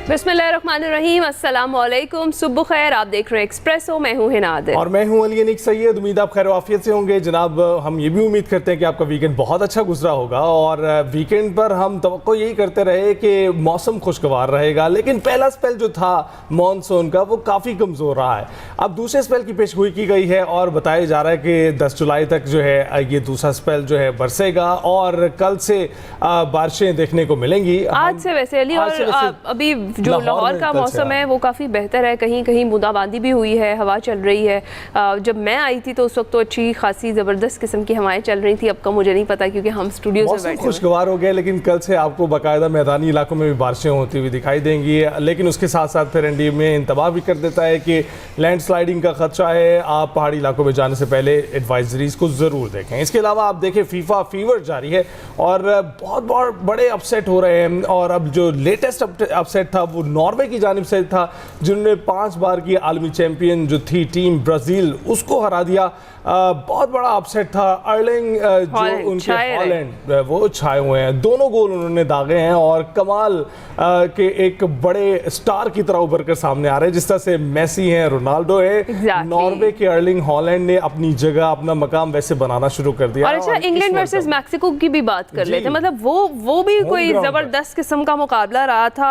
बिस्मिल्लाहिर्रहमानिर्रहीम, अस्सलाम वालेकुम, सुबह खैर। आप देख रहे हैं एक्सप्रेसो, मैं हूं हिनाद और मैं हूं अली अनीक सैयद। उम्मीद आप खैर वाफियत से होंगे जनाब। हम ये भी उम्मीद करते हैं कि आपका वीकेंड बहुत अच्छा गुजरा होगा। और वीकेंड पर हम तवक्को यही करते रहे कि मौसम खुशगवार रहेगा, लेकिन पहला स्पेल जो था मानसून का वो काफ़ी कमज़ोर रहा है। अब दूसरे स्पेल की पेशगोई की गई है और बताया जा रहा है कि 10 जुलाई तक जो है ये दूसरा स्पेल जो है बरसेगा और कल से बारिशें देखने को मिलेंगी। आज से वैसे अली, और अभी जो लाहौर का मौसम है वो काफ़ी बेहतर है। कहीं कहीं बूंदाबांदी भी हुई है, हवा चल रही है। जब मैं आई थी तो उस वक्त तो अच्छी खासी ज़बरदस्त किस्म की हवाएं चल रही थी। अब का मुझे नहीं पता क्योंकि हम स्टूडियो से बैठे खुशगवार हो गए, लेकिन कल से आपको बाकायदा मैदानी इलाकों में भी बारिशें होती हुई दिखाई देंगी। लेकिन उसके साथ साथ फिर एनडी में इंतबाह भी कर देता है कि लैंडस्लाइडिंग का खदशा है। आप पहाड़ी इलाकों में जाने से पहले एडवाइजरीज को ज़रूर देखें। इसके अलावा आप देखें फीफा फीवर जारी है और बहुत बड़े अपसेट हो रहे हैं। और अब जो लेटेस्ट अपसेट था वो नॉर्वे की जानिब से था, जिन्होंने 5 बार की आलमी चैंपियन जो थी टीम ब्राज़ील उसको हरा दिया। बहुत बड़ा अपसेट था। अर्लिंग जो उनके हॉलैंड वो छाए हुए हैं, दोनों गोल उन्होंने दागे हैं और कमाल के एक बड़े स्टार की तरह उभर कर सामने आ रहे हैं। जिस तरह से मेसी हैं, रोनाल्डो है, नॉर्वे के अर्लिंग हॉलैंड ने अपनी जगह अपना मकाम वैसे बनाना शुरू कर दिया। और अच्छा, इंग्लैंड वर्सेस मैक्सिको की भी बात कर लेते हैं। मतलब वो भी कोई जबरदस्त किस्म का मुकाबला रहा था।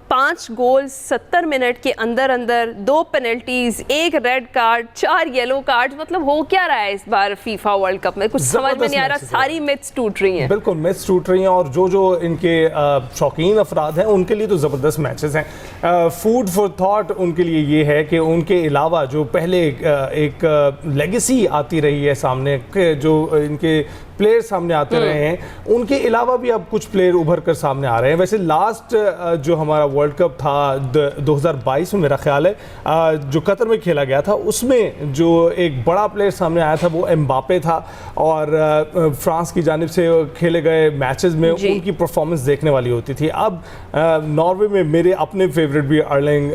5 गोल 70 मिनट के अंदर अंदर, 2 penalties, 1 red card, 4 yellow card. मतलब हो क्या रहा है इस बार फीफा वर्ल्ड कप में, कुछ समझ में नहीं आ रहा। सारी मिथ्स टूट रही हैं। बिल्कुल मिथ्स टूट रही हैं और जो इनके शौकीन अफराद हैं उनके लिए तो ज़बरदस्त मैचेस हैं। फूड फॉर थॉट उनके लिए ये है कि उनके अलावा जो पहले एक लेगेसी आती रही है सामने, जो इनके प्लेयर सामने आते रहे हैं, उनके अलावा भी अब कुछ प्लेयर उभर कर सामने आ रहे हैं। वैसे लास्ट जो हमारा वर्ल्ड कप था 2022 में मेरा ख्याल है जो कतर में खेला गया था, उसमें जो एक बड़ा प्लेयर सामने आया था वो एम्बापे था। और फ्रांस की जानिब से खेले गए मैचेस में उनकी परफॉर्मेंस देखने वाली होती थी। अब नॉर्वे में मेरे अपने फेवरेट भी अर्लिंग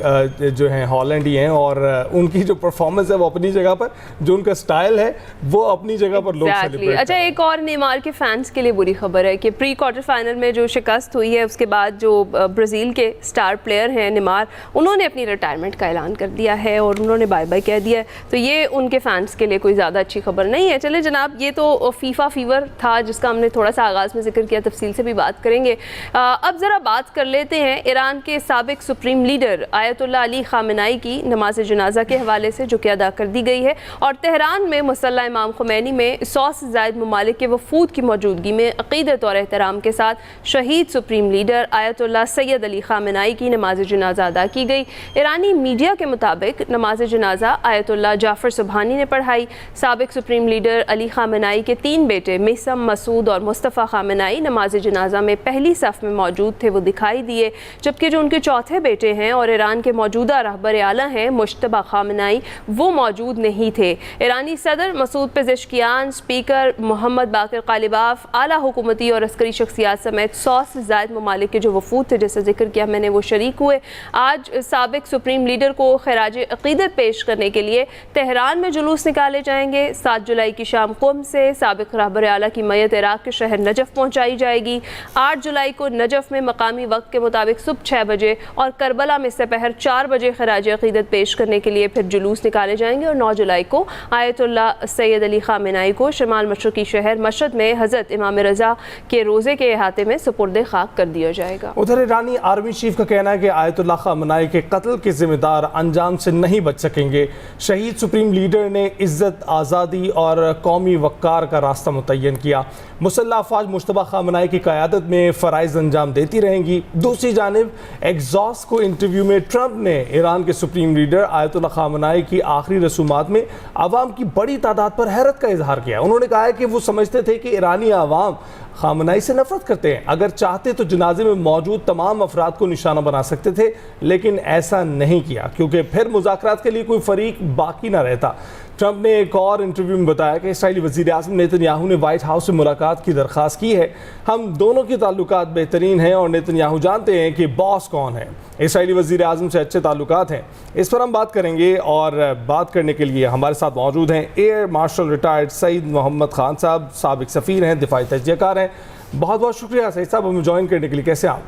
जो हैं हॉलैंड ही हैं और उनकी जो परफॉर्मेंस है वो अपनी जगह पर, जो उनका स्टाइल है वो अपनी जगह पर लोग सेलिब्रेट। अच्छा, एक और नेमार के फैंस के लिए बुरी खबर है कि प्री क्वार्टर फाइनल में जो शिकस्त हुई है उसके बाद जो ब्राज़ील के स्टार प्लेयर हैं नेमार, उन्होंने अपनी रिटायरमेंट का ऐलान कर दिया है और उन्होंने बाय बाय कह दिया है। तो ये उनके फैंस के लिए कोई ज़्यादा अच्छी खबर नहीं है। चले जनाब, ये तो फीफा फीवर था जिसका हमने थोड़ा सा आगाज़ में जिक्र किया, तफसील से भी बात करेंगे। अब ज़रा बात कर लेते हैं ईरान के साबिक supreme leader Ayatollah Ali Khamenei की नमाज जनाजा के हवाले से, जो कि अदा कर दी गई है। और तेहरान में मुसल्ला इमाम खुमैनी में 100 से ज़ायद ममालिक के वफूद की मौजूदगी में अक़ीदत और एहतराम के साथ शहीद supreme leader Ayatollah Syed Ali Khamenei की नमाज जनाजा अदा की गई। ईरानी मीडिया के मुताबिक नमाज जनाजा आयतुल्लाह जाफ़र सुबहानी ने पढ़ाई। साबिक सुप्रीम लीडर अली ख़ामेनी के 3 बेटे मिसम, मसूद और मुस्तफ़ा ख़ामेनी नमाज जनाजा में पहली सफ़ में मौजूद थे, वो दिखाई दिए। जबकि जो उनके चौथे बेटे हैं और ईरान के मौजूदा रहबर आला हैं मुश्तबा ख़ामेनी, वो मौजूद नहीं थे। ईरानी सदर Masoud Pezeshkian, speaker Mohammad Baqir Ghalibaf, आला हुकूमती और अस्करी शख्सियात समेत 100 से ज़ायद ममालिक के जो वफूद थे, जैसे जिक्र किया मैंने, वो शरीक हुए। आज साबिक सुप्रीम लीडर को खिराज अक़ीदत पेश करने के लिए तेहरान में जुलूस निकाले जाएंगे। 7 जुलाई की शाम क़ुम से साबिक रहबर आला की मैयत इराक़ के शहर नजफ़ पहुँचाई जाएगी। 8 जुलाई को नजफ़ में मकामी वक्त के मुताबिक सुबह 6 बजे और करबला में दोपहर 4 बजे खिराज अक़ीदत पेश करने के लिए फिर जुलूस निकाले जाएंगे। और 9 जुलाई को आयतुल्लाह सैयद अली ख़ामेनी को शमाल मशरक़ी शहर मशहद में हज़रत इमाम रज़ा के रोज़े के अहाते में सुपुर्द खाक कर दिया जाएगा। उधर ईरानी आर्मी चीफ का कहना है कि आयतुल्लाह ख़ामेनी के कत्ल के जिम्मेदार अंजाम से नहीं बच सकेंगे। शहीद सुप्रीम लीडर ने इज़्ज़त, आज़ादी और कौमी वक़ार का रास्ता मुतय्यन किया। मुसल्लह अफ़वाज मुश्तबा ख़ामेनी की क़यादत में फ़राइज़ अंजाम देती रहेंगी। दूसरी जानिब एग्जॉस्ट को इंटरव्यू में ट्रंप ने ईरान के सुप्रीम लीडर आयतुल्लाह ख़ामेनी की आखिरी रसूमात में आवाम की बड़ी तादाद पर हैरत का इजहार किया। उन्होंने कहा है कि वो समझते थे कि ईरानी आवाम ख़ामेनी से नफरत करते हैं, अगर चाहते तो जनाजे में मौजूद तमाम अफराद को निशाना बना सकते थे, लेकिन ऐसा नहीं किया क्योंकि फिर मुज़ाकरात के लिए कोई फरीक बाकी ना रहता। ट्रंप ने एक और इंटरव्यू में बताया कि इसराइली वज़ीर आज़म नेतन्याहू ने वाइट हाउस से मुलाकात की दरख्वास्त की है। हम दोनों के ताल्लुकात बेहतरीन हैं और नेतन्याहू जानते हैं कि बॉस कौन है। इसराइली वज़ीर आज़म से अच्छे ताल्लुकात हैं। इस पर हम बात करेंगे और बात करने के लिए हमारे साथ मौजूद हैं air marshal retired Saeed Mohammad Khan साहब, साबिक सफ़ीर हैं, दिफाई तजज़ियाकार हैं। बहुत बहुत शुक्रिया सईद साहब हमें ज्वाइन करने के लिए। कैसे आप?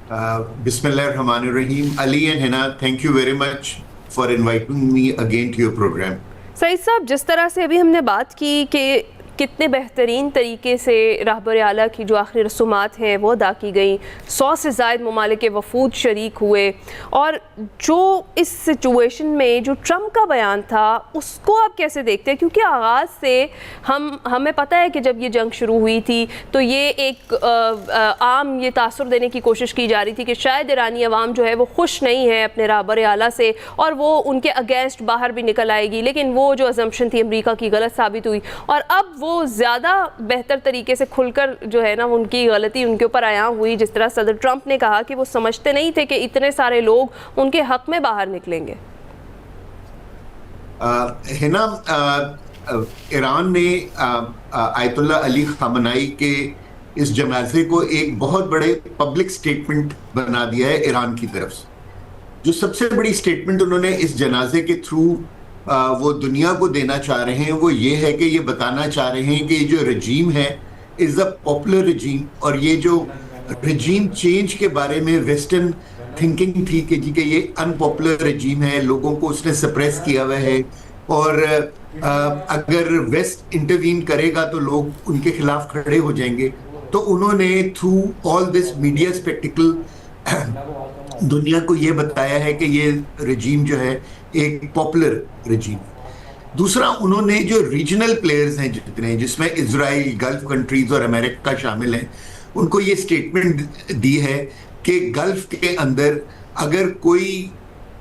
Bismillahirrahmanirrahim. Ali and Hina, thank you very much for inviting me again to your program. Saeed साहब, जिस तरह से अभी हमने बात की कि कितने बेहतरीन तरीके से रहबर आला की जो आखिरी रसूमात हैं वो अदा की गई, 100 से ज़ायद ममालिक के वफूद शरीक हुए, और जो इस सिचुएशन में जो ट्रंप का बयान था उसको आप कैसे देखते हैं? क्योंकि आगाज़ से हमें पता है कि जब ये जंग शुरू हुई थी तो ये एक आम ये तासुर देने की कोशिश की जा रही थी कि शायद ईरानी अवाम जो है वो खुश नहीं है अपने रहबर आला से और वो उनके अगेंस्ट बाहर भी निकल आएगी, लेकिन वो जो अजम्पशन थी अमेरिका की गलत साबित हुई और अब वो ज़्यादा बेहतर तरीके से खुलकर जो है ना उनकी गलती उनके ऊपर आया हुई। जिस तरह सदर ट्रंप ने कहा कि वो समझते नहीं थे कि इतने सारे लोग उनके हक में बाहर निकलेंगे। है ना, ईरान ने आयतुल्लाह अली खामनाई के इस जनाजे को एक बहुत बड़े पब्लिक स्टेटमेंट बना दिया है ईरान की तरफ से। जो सबसे बड़ी स्टेटमेंट उन्होंने इस जनाजे के थ्रू वो दुनिया को देना चाह रहे हैं वो ये है कि ये बताना चाह रहे हैं कि ये जो रजीम है इज़ अ पॉपुलर रजीम, और ये जो रजीम चेंज के बारे में वेस्टर्न थिंकिंग थी कि जी कि ये अनपॉपुलर रजीम है, लोगों को उसने सप्रेस किया हुआ है और अगर वेस्ट इंटरवीन करेगा तो लोग उनके खिलाफ खड़े हो जाएंगे, तो उन्होंने through all this media spectacled दुनिया को ये बताया है कि ये रजीम जो है एक पॉपुलर रजीम। दूसरा, उन्होंने जो रीजनल प्लेयर्स हैं जितने हैं, जिसमें इजराइल, गल्फ कंट्रीज और अमेरिका शामिल हैं, उनको ये स्टेटमेंट दी है कि गल्फ के अंदर अगर कोई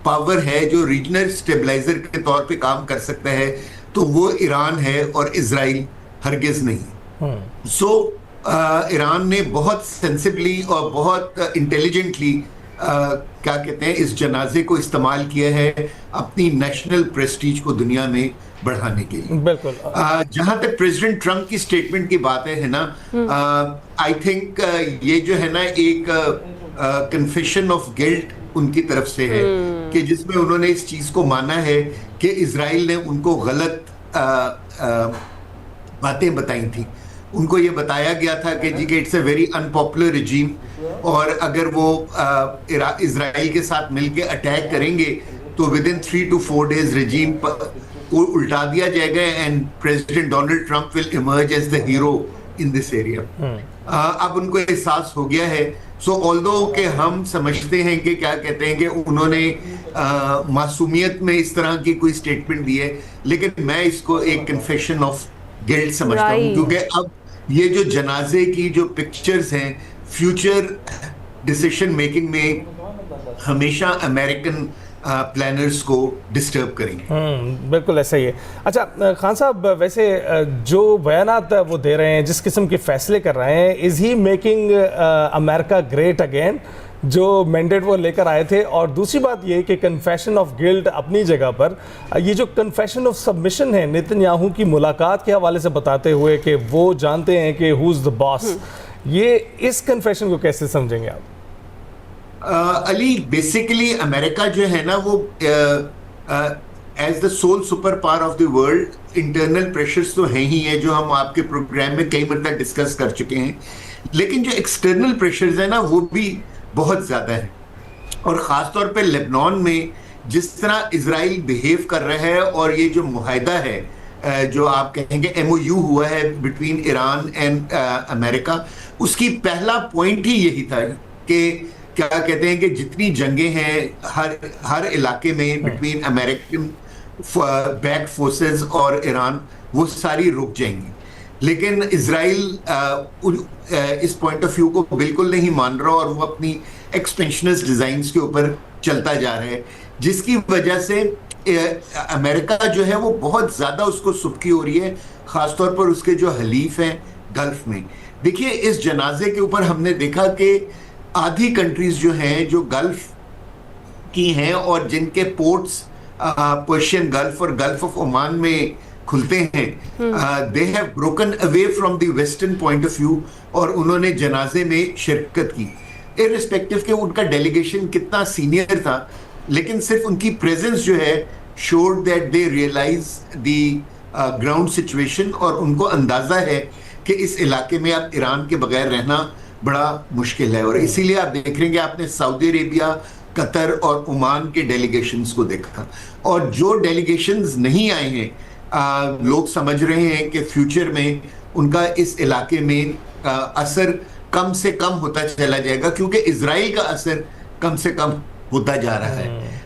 पावर है जो रीजनल स्टेबलाइजर के तौर पे काम कर सकता है तो वो ईरान है और इजराइल हरगिज नहीं। सो ईरान ने बहुत सेंसिबली और बहुत इंटेलिजेंटली क्या कहते हैं इस जनाजे को इस्तेमाल किया है अपनी नेशनल प्रेस्टीज को दुनिया में बढ़ाने के लिए। बिल्कुल। जहां तक प्रेसिडेंट ट्रंप की स्टेटमेंट की बात है ना, आई थिंक ये जो है ना एक कन्फेशन ऑफ गिल्ट उनकी तरफ से है कि जिसमें उन्होंने इस चीज को माना है कि इजराइल ने उनको गलत बातें बताई थी। उनको ये बताया गया था कि जी कि इट्स अ वेरी अनपॉपुलर रजीम और अगर वो इजराइल के साथ मिलके अटैक करेंगे तो with in 3 to 4 days regime को उल्टा दिया जाएगा and president Donald Trump will emerge as the hero in this area. अब उनको एहसास हो गया है। सो ऑल्दो कि हम समझते हैं कि क्या कहते हैं कि उन्होंने मासूमियत में इस तरह की कोई स्टेटमेंट दी है, लेकिन मैं इसको एक कन्फेशन ऑफ गिल्ट समझता हूँ, क्योंकि अब ये जो जनाजे की जो पिक्चर्स हैं फ्यूचर डिसीजन मेकिंग में हमेशा अमेरिकन प्लानर्स को डिस्टर्ब करेंगे। बिल्कुल ऐसा ही है। अच्छा खान साहब, वैसे जो बयानात वो दे रहे हैं, जिस किस्म के फैसले कर रहे हैं, is he making America great again, जो मैंडेट वो लेकर आए थे? और दूसरी बात ये कि कन्फेशन ऑफ गिल्ट अपनी जगह पर, ये जो कन्फेशन ऑफ सबमिशन है नेतन्याहू की मुलाकात के हवाले से बताते हुए कि वो जानते हैं कि हु इज़ द बॉस, ये इस कन्फेशन को कैसे समझेंगे आप? अली, बेसिकली अमेरिका जो है ना वो as the sole super power of the world, internal pressures तो हैं ही है जो हम आपके प्रोग्राम में कई मतलब डिस्कस कर चुके हैं, लेकिन जो एक्सटर्नल प्रेशर्स है ना वो भी बहुत ज़्यादा है। और ख़ास तौर पे लेबनान में जिस तरह इजराइल बिहेव कर रहा है और ये जो मुआहदा है जो आप कहेंगे MOU हुआ है बिटवीन ईरान एंड अमेरिका, उसकी पहला पॉइंट ही यही था कि क्या कहते हैं कि जितनी जंगें हैं हर इलाके में बिटवीन अमेरिकन बैक फोर्सेस और ईरान, वो सारी रुक जाएंगी। लेकिन इजराइल इस पॉइंट ऑफ व्यू को बिल्कुल नहीं मान रहा और वो अपनी एक्सपेंशनिस्ट डिजाइन्स के ऊपर चलता जा रहा है, जिसकी वजह से अमेरिका जो है वो बहुत ज़्यादा उसको सुबकी हो रही है, ख़ासतौर पर उसके जो हलीफ हैं गल्फ में। देखिए, इस जनाजे के ऊपर हमने देखा कि आधी कंट्रीज जो हैं जो गल्फ की हैं और जिनके पोर्ट्स पर्शियन गल्फ और गल्फ ऑफ ओमान में खुलते हैं, they have broken away from the western point of view और उन्होंने जनाजे में शिरकत की, इररिस्पेक्टिव के उनका डेलीगेशन कितना सीनियर था, लेकिन सिर्फ उनकी प्रेजेंस जो है showed that they realise the ground situation और उनको अंदाजा है कि इस इलाके में अब ईरान के बगैर रहना बड़ा मुश्किल है। और इसीलिए आप देख रहे हैं कि आपने सऊदी अरेबिया, कतर और ओमान के डेलीगेशंस को देखा, और जो डेलीगेशंस नहीं आए हैं, लोग समझ रहे हैं कि फ्यूचर में उनका इस इलाके में असर कम से कम होता चला जाएगा, क्योंकि इजराइल का असर कम से कम होता जा रहा है।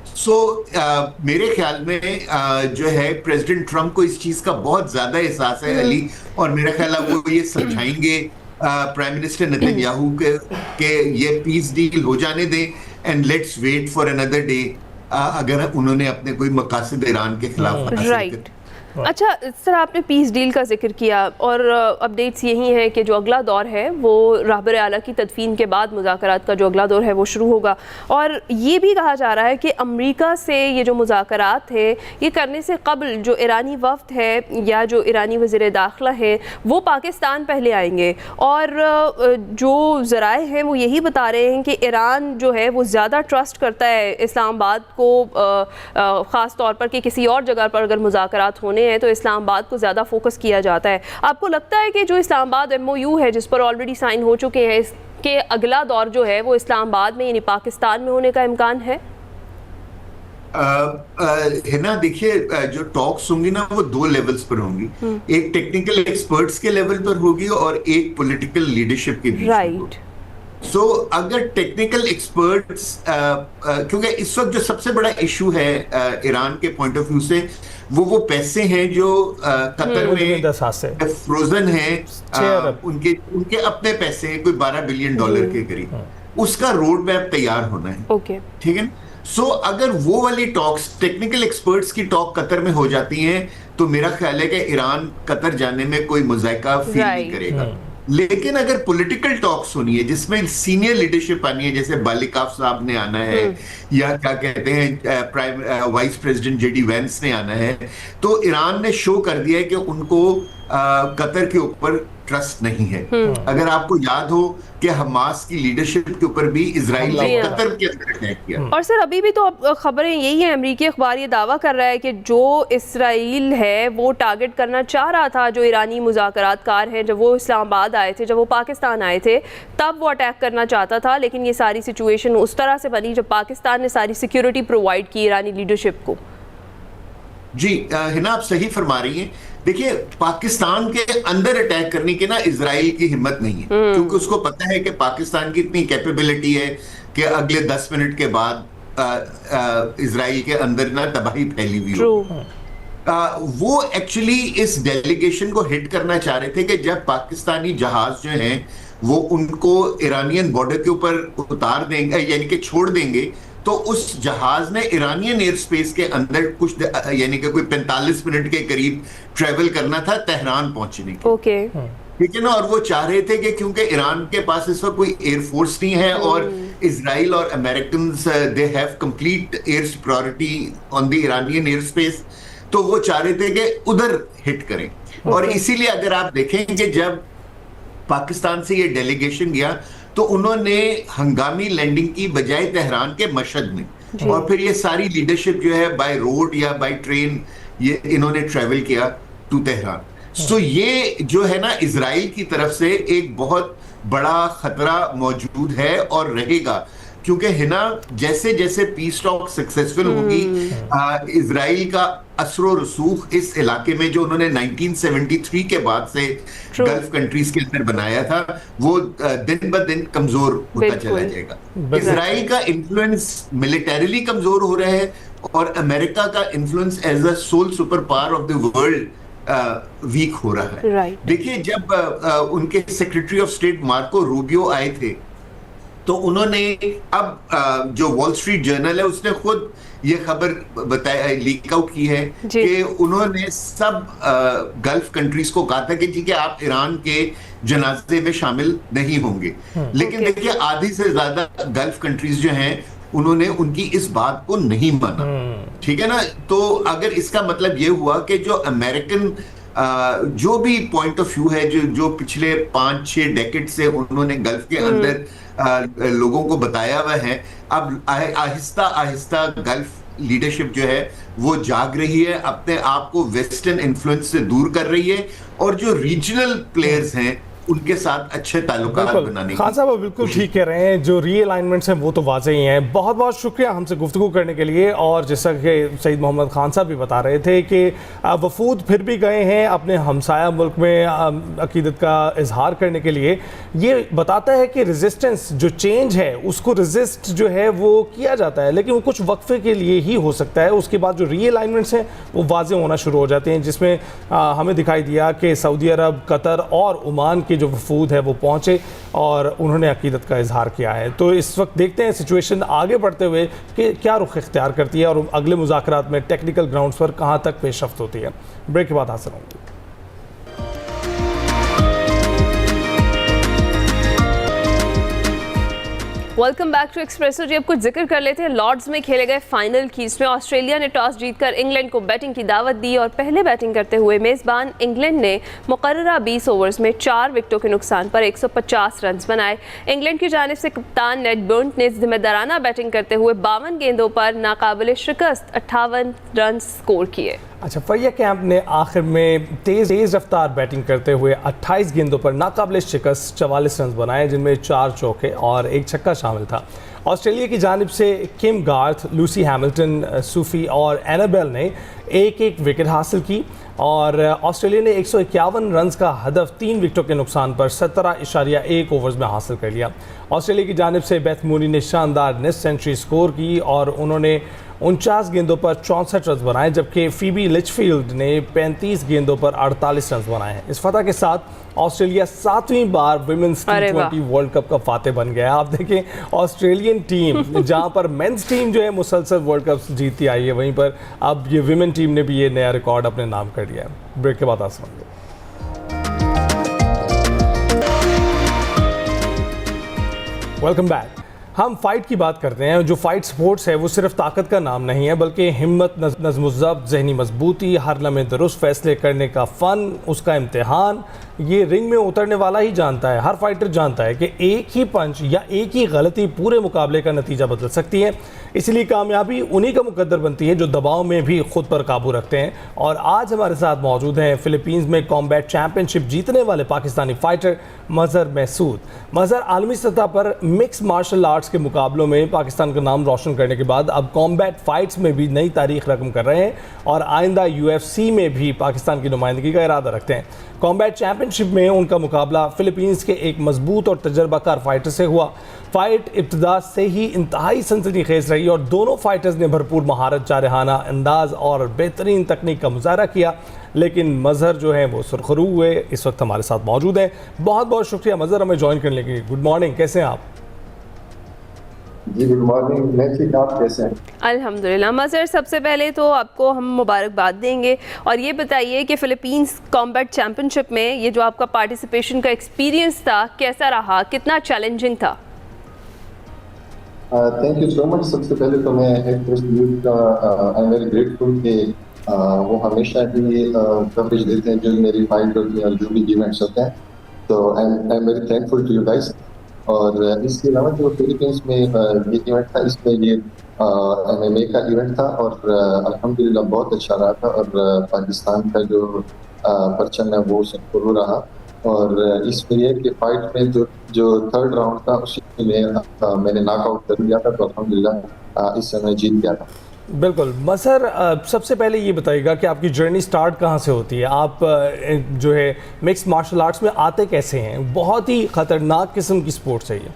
मेरे ख्याल में जो है प्रेसिडेंट ट्रंप को इस चीज का बहुत ज्यादा एहसास है अली, और मेरा ख्याल है वो ये समझाएंगे प्राइम मिनिस्टर नेतन्याहू के ये पीस डील हो जाने दें, and let's wait for another day, अगर उन्होंने अपने कोई मकासद ईरान के खिलाफ राइट। अच्छा, सर आपने पीस डील का जिक्र किया, और अपडेट्स यही हैं कि जो अगला दौर है वो रहबर आला की तदफीन के बाद मुज़ाकरात का जो अगला दौर है वो शुरू होगा, और ये भी कहा जा रहा है कि अमेरिका से ये जो मुज़ाकरात है ये करने से कबल जो ईरानी वफ़द है या जो ईरानी वज़ीर दाखिला है वो पाकिस्तान पहले आएंगे, और जो ज़राए हैं वो यही बता रहे हैं कि ईरान जो है वो ज़्यादा ट्रस्ट करता है इस्लामाबाद को, ख़ास तौर पर कि किसी और जगह पर अगर मुज़ाकरात होने हैं तो इस्लामाबाद को ज़्यादा फोकस किया जाता है। आपको लगता है कि जो इस्लामाबाद MOU है जिस पर ऑलरेडी साइन हो चुके हैं, इसके अगला दौर जो है वो इस्लामाबाद में यानी पाकिस्तान में होने का इम्कान है? है ना, देखिए जो टॉक्स होंगी ना वो दो लेवल्स पर होंगी, एक टेक्निकल एक्सपर्ट्स के लेवल पर होगी और एक पॉलिटिकल लीडरशिप के बीच। राइट। अगर टेक्निकल एक्सपर्ट्स, क्योंकि इस वक्त जो सबसे बड़ा इशू है ईरान के पॉइंट ऑफ व्यू से, वो पैसे हैं जो कतर में फ्रोजन हैं, उनके अपने पैसे हैं, कोई $12 बिलियन के करीब, उसका रोड मैप तैयार होना है। ओके, ठीक है। अगर वो वाली टॉक्स, टेक्निकल एक्सपर्ट्स की टॉक कतर में हो जाती हैं, तो मेरा ख्याल है कि ईरान कतर जाने में कोई मुज़ायका फील नहीं करेगा। लेकिन अगर पॉलिटिकल टॉक्स होनी है जिसमें सीनियर लीडरशिप आनी है, जैसे बालिकाफ साहब ने आना है, या क्या कहते हैं वाइस प्रेसिडेंट JD वैंस ने आना है, तो ईरान ने शो कर दिया है कि उनको कतर के ऊपर ट्रस्ट नहीं है। अगर आपको याद हो कि हमास की लीडरशिप के ऊपर भी इजराइल ने कतर के अंदर अटैक किया। और सर अभी भी तो खबरें यही हैं, अमेरिकी अखबार ये दावा कर रहा है कि जो इजराइल है वो टारगेट करना चाह रहा था जो ईरानी मुज़ाकरातकार हैं, जब वो इस्लामाबाद आए थे, जब वो पाकिस्तान आए थे, तब वो अटैक करना चाहता था, लेकिन ये सारी सिचुएशन उस तरह से बनी जब पाकिस्तान ने सारी सिक्योरिटी प्रोवाइड की ईरानी लीडरशिप को। जी हिना, आप सही फरमा रही हैं। देखिए, पाकिस्तान के अंदर अटैक करने की ना इजराइल की हिम्मत नहीं है, क्योंकि उसको पता है कि पाकिस्तान की इतनी कैपेबिलिटी है कि अगले 10 मिनट के बाद इजराइल के अंदर ना तबाही फैली हुई हो। वो एक्चुअली इस डेलीगेशन को हिट करना चाह रहे थे कि जब पाकिस्तानी जहाज जो हैं वो उनको ईरानियन बॉर्डर के ऊपर उतार देंगे, यानी कि छोड़ देंगे, तो उस जहाज ने ईरानियन एयर स्पेस के अंदर कुछ यानी कि कोई 45 मिनट के करीब ट्रेवल करना था तेहरान पहुंचने के। ओके, ठीक है ना। और वो चाह रहे थे कि क्योंकि ईरान के पास इस वक्त कोई एयरफोर्स नहीं है, और इजराइल और American they have complete air security on the Iranian air space, तो वो चाह रहे थे कि उधर हिट करें। और इसीलिए अगर आप देखें कि जब पाकिस्तान से ये डेलीगेशन गया तो उन्होंने हंगामी लैंडिंग की बजाय तेहरान के मशहद में, और फिर ये सारी लीडरशिप जो है बाय रोड या बाय ट्रेन ये इन्होंने ट्रेवल किया टू तेहरान। ये जो है ना इजराइल की तरफ से एक बहुत बड़ा खतरा मौजूद है और रहेगा, क्योंकि हिना जैसे जैसे पीस टॉक सक्सेसफुल होगी, इजराइल का असरो रसूख इस इलाके में जो उन्होंने 1973 के बाद से गल्फ कंट्रीज के अंदर बनाया था, वो दिन ब दिन कमजोर होता चला जाएगा। इजराइल का इन्फ्लुएंस मिलिटरीली कमजोर हो रहा है, और अमेरिका का influence as a sole super power of the world weak हो रहा है। देखिए, जब उनके secretary of state Marco Rubio आए थे, तो उन्होंने अब जो वॉल स्ट्रीट जर्नल है उसने खुद ये खबर बताया, लीक आउट की है कि उन्होंने सब गल्फ कंट्रीज को कहा था कि ठीक है आप ईरान के जनाजे में शामिल नहीं होंगे। लेकिन देखिए, आधी से ज्यादा गल्फ कंट्रीज जो हैं उन्होंने उनकी इस बात को नहीं माना। ठीक है ना। तो अगर इसका मतलब ये हुआ कि जो अमेरिकन जो भी पॉइंट ऑफ व्यू है, जो पिछले 5-6 डेकेड से उन्होंने गल्फ के अंदर लोगों को बताया हुआ है, अब आहिस्ता आहिस्ता गल्फ लीडरशिप जो है वो जाग रही है, अपने आप को वेस्टर्न इन्फ्लुएंस से दूर कर रही है, और जो रीजनल प्लेयर्स हैं उनके साथ अच्छे ताल्लुकात बिल्कुल बनाने खान साहब आप बिल्कुल ठीक कह रहे हैं, जो रीअलाइनमेंट्स हैं वो तो वाज़ेह ही हैं। बहुत बहुत शुक्रिया हमसे गुफ्तगू करने के लिए। और जैसा कि सईद मोहम्मद खान साहब भी बता रहे थे कि वफूद फिर भी गए हैं अपने हमसाया मुल्क में अकीदत का इजहार करने के लिए। ये बताता है कि रेजिस्टेंस जो चेंज है उसको रेजिस्ट जो है वो किया जाता है, लेकिन वो कुछ वक्फे के लिए ही हो सकता है। उसके बाद जो रीअलाइनमेंट्स हैं वो वाज़ेह होना शुरू हो जाते हैं, जिसमें हमें दिखाई दिया कि सऊदी अरब, कतर और ओमान के जो वफूद है वो पहुँचे और उन्होंने अकीदत का इजहार किया है। तो इस वक्त देखते हैं सिचुएशन आगे बढ़ते हुए कि क्या रुख इख्तियार करती है और अगले मुज़ाकरात में टेक्निकल ग्राउंड्स पर कहाँ तक पेशरफ्त होती है। ब्रेक के बाद हासिल होंगे। वेलकम बैक टू एक्सप्रेसो जी। अब कुछ जिक्र कर लेते हैं लॉर्ड्स में खेले गए फाइनल की। इसमें ऑस्ट्रेलिया ने टॉस जीतकर इंग्लैंड को बैटिंग की दावत दी और पहले बैटिंग करते हुए मेज़बान इंग्लैंड ने मुकर्ररा 20 ओवर्स में 4 विकेटों के नुकसान पर 150 रन बनाए। इंग्लैंड की जानिब से कप्तान नेड बर्न्ट ने जिम्मेदाराना बैटिंग करते हुए 52 गेंदों पर नाकाबिले शिकस्त 58 रन स्कोर किए। अच्छा, फरिया कैंप ने आखिर में तेज़ रफ्तार बैटिंग करते हुए 28 गेंदों पर नाकाबिले शिकस्त 44 रन बनाए, जिनमें 4 चौके और 1 छक्का शामिल था। ऑस्ट्रेलिया की जानिब से किम गार्थ, लूसी हैमिल्टन, सूफी और एनाबेल ने एक विकेट हासिल की और ऑस्ट्रेलिया ने 151 रन का हदफ 3 विकेटों के नुकसान पर 17.1 ओवर्स में हासिल कर लिया। ऑस्ट्रेलिया की जानिब से बेथ मूनी ने शानदार नेस्ट सेंचुरी स्कोर की और उन्होंने 49 गेंदों पर 64 रन बनाए, जबकि फीबी लिचफील्ड ने 35 गेंदों पर 48 रन बनाए हैं। इस फतह के साथ ऑस्ट्रेलिया 7वीं बार विमेंस T20 वर्ल्ड कप का फाते बन गया है। आप देखें ऑस्ट्रेलियन टीम जहां पर मेंस टीम जो है मुसलसल वर्ल्ड कप जीतती आई है, वहीं पर अब ये विमेन टीम ने भी ये नया रिकॉर्ड अपने नाम कर लिया है। ब्रेक के बाद आसान होंगे। Welcome back. हम फाइट की बात करते हैं। जो फाइट स्पोर्ट्स है वो सिर्फ ताकत का नाम नहीं है, बल्कि हिम्मत, नज़्म-ओ-ज़ब्त, ज़हनी मजबूती, हर लम्हे दुरुस्त फैसले करने का फ़न, उसका इम्तिहान, ये रिंग में उतरने वाला ही जानता है। हर फाइटर जानता है कि एक ही पंच या एक ही गलती पूरे मुकाबले का नतीजा बदल सकती है। इसलिए कामयाबी उन्हीं का मुकद्दर बनती है जो दबाव में भी खुद पर काबू रखते हैं। और आज हमारे साथ मौजूद हैं फ़िलीपींस में कॉम्बैट चैम्पियनशिप जीतने वाले पाकिस्तानी फ़ाइटर मज़हर महसूद। मज़हर आलमी सतह पर मिक्स मार्शल आर्ट्स के मुकाबलों में पाकिस्तान का नाम रोशन करने के बाद अब कॉम्बैट फाइट्स में भी नई तारीख रकम कर रहे हैं और आइंदा UFC में भी पाकिस्तान की नुमाइंदगी का इरादा रखते हैं। कॉम्बैट चैंपियनशिप में उनका मुकाबला फ़िलीपींस के एक मजबूत और तजर्बाकार फाइटर से हुआ। फाइट इब्तिदा से ही इंतहाई सनसनीखेज रही और दोनों फाइटर्स ने भरपूर महारत, जारहाना अंदाज और बेहतरीन तकनीक का मुजाहरा किया। लेकिन मज़हर जो है वो सुरखरू हुए। इस वक्त हमारे साथ मौजूद हैं। बहुत बहुत शुक्रिया मज़हर हमें ज्वाइन करने के लिए। गुड मॉर्निंग, कैसे हैं आप? जी गुड मॉर्निंग, मैं ठीक, आप कैसे हैं? अल्हम्दुलिल्लाह। मज़हर, सबसे पहले तो आपको हम मुबारकबाद देंगे और ये बताइए कि फ़िलीपींस कॉम्बैट चैम्पियनशिप में ये जो आपका पार्टिसिपेशन का एक्सपीरियंस था कैसा रहा, कितना चैलेंजिंग था? Thank you so much. सबसे पहले तो मैं एक्सप्रेस न्यूज़ का आई एम वेरी ग्रेटफुल कि वो हमेशा ही कवरेज देते हैं जो मेरी फाइट होती है और जो भी इवेंट्स होते हैं। तो I am very thankful to you guys. और इसके अलावा जो फिलीपींस में ये इवेंट था, इसमें ये MMA का इवेंट था और अल्हम्दुलिल्लाह बहुत अच्छा रहा था और पाकिस्तान का जो परचम है वो सबको रहा। और इसमें यह कि फाइट में जो थर्ड राउंड था उसी में मैंने नॉकआउट कर दिया था, तो अल्हम्दुलिल्लाह इस समय जीत गया था। बिल्कुल। मज़हर, सबसे पहले ये बताइएगा कि आपकी जर्नी स्टार्ट कहाँ से होती है? आप जो है मिक्स मार्शल आर्ट्स में आते कैसे हैं? बहुत ही ख़तरनाक किस्म की स्पोर्ट्स है ये।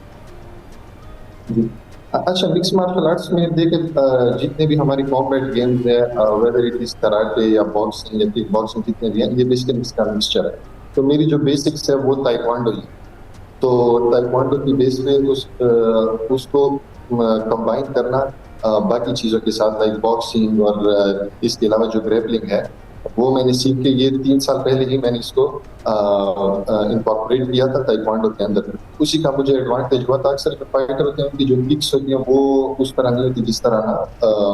जी अच्छा, मिक्स मार्शल आर्ट्स में देखें जितने भी हमारी कॉम्बैट गेम्स है, वेदर इट इज कराटे या बॉक्सिंग या किक बॉक्सिंग, जितने भी हैं ये बेसिकली इसका मिक्सचर है। तो मेरी जो बेसिक्स है वो ताइक्वांडो ही। तो ताइक्वांडो की बेस पे उसको कंबाइन करना बाकी चीज़ों के साथ, लाइक बॉक्सिंग और इसके अलावा जो ग्रैपलिंग है वो मैंने सीख के ये 3 साल पहले ही मैंने इसको इनकॉर्पोरेट किया था ताइक्वांडो के अंदर। उसी का मुझे एडवांटेज हुआ था। अक्सर जो फाइटर होते हैं उनकी जो किक्स होती हैं वो उस तरह नहीं होती जिस तरह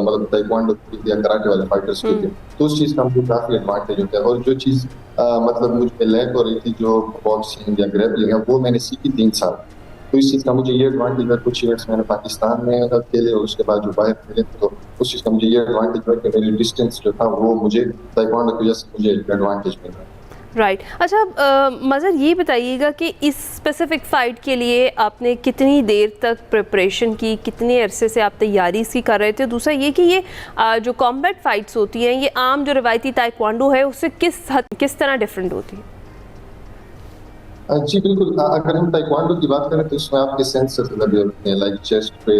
मतलब ताइक्वांडो या कराटे वाले फाइटर्स के थे। तो उस चीज़ का मुझे काफ़ी एडवांटेज होता है। और जो चीज़ मतलब मुझ पे लैक हो रही थी, जो बॉक्सिंग या ग्रैपलिंग है, वो मैंने सीखी 3 साल। तो इस चीज़ का मुझे ये एडवांटेज है। कुछ इवेंट्स मैंने पाकिस्तान में खेले और उसके बाद जो बाहर खेले, तो उस चीज़ का मुझे ये एडवांटेज है कि मेरी डिस्टेंस जो था वो मुझे ताइक्वांडो की वजह से मुझे एडवांटेज मिला। राइट अच्छा मज़र ये बताइएगा कि इस स्पेसिफिक फ़ाइट के लिए आपने कितनी देर तक प्रिपरेशन की, कितने अरसे से आप तैयारी इसकी कर रहे थे? दूसरा ये कि ये जो कॉम्बैट फ़ाइट्स होती हैं ये आम जो रवायती ताइक्वांडो है उससे किस तरह डिफरेंट होती है? जी बिल्कुल, अगर हम ताइक्वांडो की बात करें तो इसमें आपके सेंसर्स लगे होते हैं, लाइक चेस्ट पे,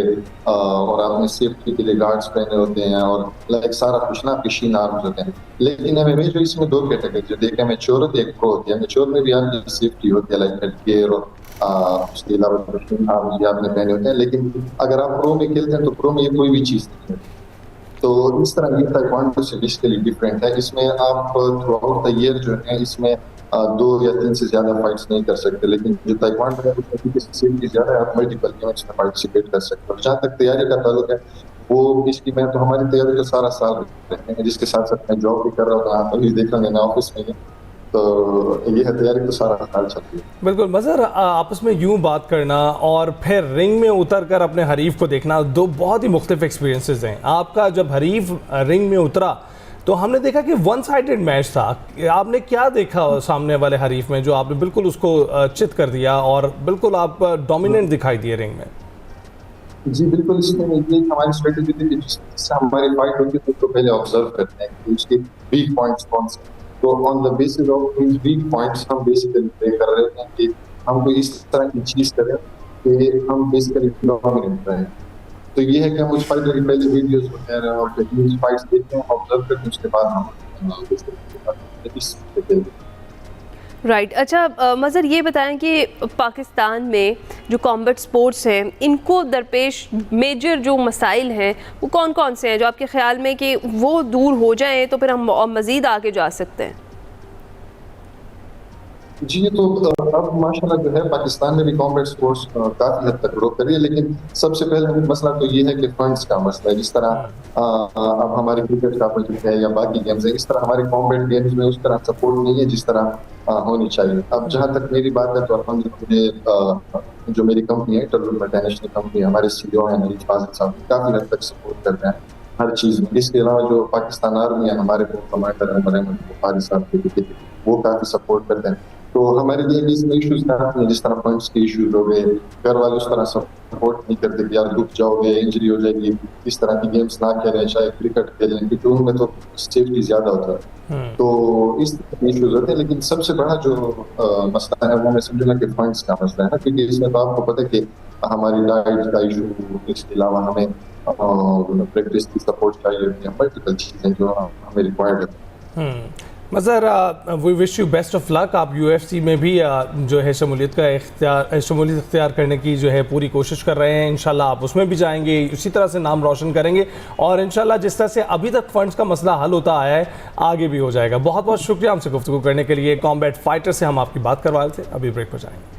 और आपने सेफ्टी के लिए गार्ड्स पहने होते हैं, और लाइक सारा कुछ ना आपके शीन आर्म्स होते हैं। लेकिन एमएमए जो इसमें दो कैटेगरी जो देखें, मैच्योर होती है, एक प्रो होती है। मैच्योर में भी आपकी सेफ्टी होती है, लाइक हेड गियर और उसके अलावा शीन आर्म्स भी आपने पहने होते हैं। लेकिन अगर आप प्रो में खेलते हैं तो प्रो में ये कोई भी चीज़ नहीं है। तो इस तरह ये ताइक्वांडो से बेसिकली डिफरेंट है। इसमें आप थ्रू आउट द ईयर जो है इसमें 2 या 3 से ज्यादा फाइट्स नहीं कर सकते, लेकिन जो ताइक्वांडो है उसमें सेफ्टी ज्यादा है, आप मल्टीपल गेम्स में पार्टिसिपेट कर सकते हो। जहाँ तक तैयारी का ताल्लुक है वो इसकी मैं तो हमारी तैयारी तो सारा साल रहते हैं, जिसके साथ साथ मैं जॉब भी कर रहा हूँ, अभी देखेंगे मैं ऑफिस में, तो ये है तैयारी तो सारा साल चलती है। बिल्कुल मज़र, आपस में यूं बात करना और फिर रिंग में उतर कर अपने हरीफ को देखना, दो बहुत ही मुख्तलिफ एक्सपीरियंसेस हैं। आपका जब हरीफ रिंग में उतरा तो हमने देखा कि वन साइडेड मैच था। आपने क्या देखा सामने वाले हरीफ में जो आपने बिल्कुल उसको चित कर दिया और बिल्कुल आप डोमिनेंट दिखाई दिए रिंग में? जी बिल्कुल, इसमें ये हमारी स्ट्रेटेजी थी कि जिससे हमारी फाइट होती है तो पहले ऑब्जर्व करते हैं कि उसके वीक पॉइंट्स कौन से, तो on the basis of in weak points हम बेसिकली प्ले कर रहे हैं कि हम कोई इस तरह की चीज करें कि हम बेसिकली डोमिनेंट रहें। तो ये है कि हम उस फाइट के पहले वीडियोस वगैरह और टेक्निक्स फाइट्स देखते हैं, ऑब्जर्व करते हैं, उसके बाद हम इस राइट अच्छा मज़र ये बताएं कि पाकिस्तान में जो कॉम्बैट स्पोर्ट्स हैं इनको दरपेश मेजर जो मसाइल हैं वो कौन कौन से हैं जो आपके ख्याल में कि वो दूर हो जाएं तो फिर हम मज़ीद आगे जा सकते हैं? जी, तो अब माशाल्लाह जो है पाकिस्तान में भी कॉम्बैट स्पोर्ट्स काफी हद तक ग्रो कर रही है, लेकिन सबसे पहले मसला तो ये है कि फंड्स का मसला है। जिस तरह अब हमारे क्रिकेट का प्रोजेक्ट है या बाकी गेम्स है, इस तरह हमारे कॉम्बैट गेम्स में उस तरह सपोर्ट नहीं है जिस तरह होनी चाहिए। अब जहाँ तक मेरी बात है तो अल्हम्दुलिल्लाह जो मेरी कंपनी है टर्लुन मल्टीनेशनल कंपनी, हमारे सीईओ हैं नरीफ फाजिल साहब, काफी हद तक सपोर्ट करते हैं हर चीज में। इसके अलावा जो पाकिस्तान आर्मी है, हमारे कमांडर अहमद बुखारी साहब वो काफी सपोर्ट करते हैं। तो हमारे लिए भी इसमें इश्यूज काफी हैं, जिस तरह फंड्स के इश्यूज हो गए, घर वाले उस तरह सपोर्ट नहीं करते कि यार दुख जाओगे, इंजरी हो जाएगी, इस तरह की गेम्स ना खेलें, चाहे क्रिकेट खेलें, क्योंकि उनमें तो सेफ्टी ज्यादा होता है। तो इस तरह के इश्यूज होते हैं। लेकिन सबसे बड़ा जो मसला है वो मैं समझूंगा कि फंड्स का मसला है ना, क्योंकि इसमें तो आपको पता है कि हमारी डाइट का इशू, इसके अलावा हमें प्रैक्टिस की सपोर्ट चाहिए, मल्टीपल चीजें जो हमें रिक्वायर्ड है। Mazhar, we wish you best of luck. आप यूएफसी में भी जो है शमूलियत इख्तियार करने की जो है पूरी कोशिश कर रहे हैं। इंशाल्लाह आप उसमें भी जाएंगे, उसी तरह से नाम रोशन करेंगे और इंशाल्लाह जिस तरह से अभी तक फंड्स का मसला हल होता आया है आगे भी हो जाएगा। बहुत बहुत शुक्रिया हमसे गुफ्तगू करने के लिए। कॉम्बैट फाइटर से हम आपकी बात करवा रहे थे। अभी ब्रेक पर जाएंगे।